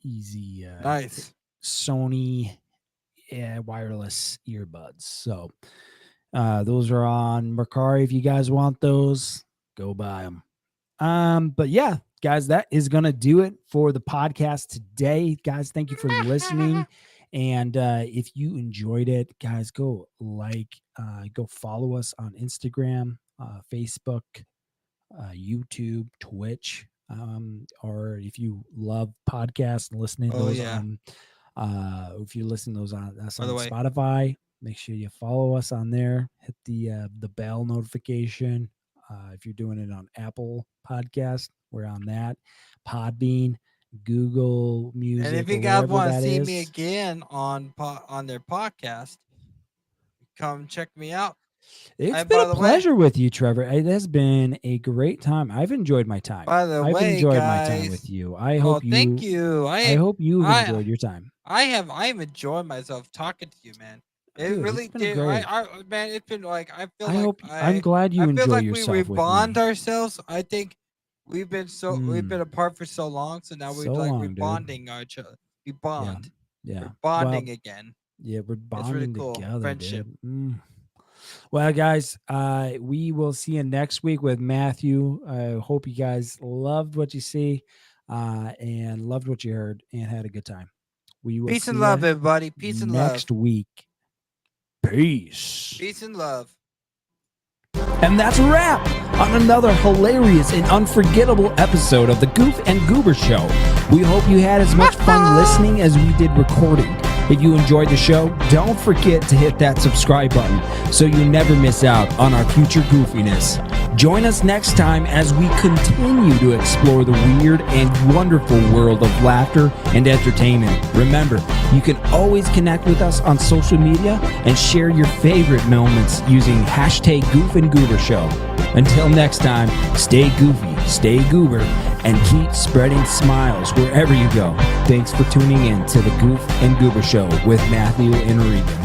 easy Nice. Sony wireless earbuds. So those are on Mercari. If you guys want those, go buy them. But yeah, guys, that is gonna do it for the podcast today. Guys, thank you for listening. And if you enjoyed it, guys, go follow us on Instagram, Facebook, YouTube, Twitch. Or if you love podcasts and listening to Oh those yeah. on if you listen to those on us By on the way, Spotify, make sure you follow us on there. Hit the bell notification. If you're doing it on Apple Podcast, We're on that. Podbean, Google Music, And if you or guys wherever want to that see is. me again on their podcast, come check me out. It's by been a the way- pleasure with you, Trevor. It has been a great time. I've enjoyed my time. By the I've way, enjoyed my time guys- with you. I hope you. thank you. I hope you've I- enjoyed your time. I'm enjoying myself talking to you, man. It Dude, really it's been did. great. Man, it's been like I feel I like hope. I'm glad you I enjoy feel like yourself we with bond me. ourselves. I think we've been Mm. apart for so long, so now So long, dude. rebonding our each other. We bond. Yeah. We're bonding again. Yeah, we're It's bonding really cool. together, Friendship. dude. Well, guys, we will see you next week with Matthew. I hope you guys loved what you see and loved what you heard and had a good time. We will Peace see and love, ya everybody. Peace and love. next week. Peace. Peace and love. And that's a wrap on another hilarious and unforgettable episode of the Goof and Goober Show. We hope you had as much fun listening as we did recording. If you enjoyed the show, don't forget to hit that subscribe button so you never miss out on our future goofiness. Join us next time as we continue to explore the weird and wonderful world of laughter and entertainment. Remember, you can always connect with us on social media and share your favorite moments using hashtag Goof and Goober Show. Until next time, stay goofy, stay goober, and keep spreading smiles wherever you go. Thanks for tuning in to the Goof and Goober Show with Matthew and Riga.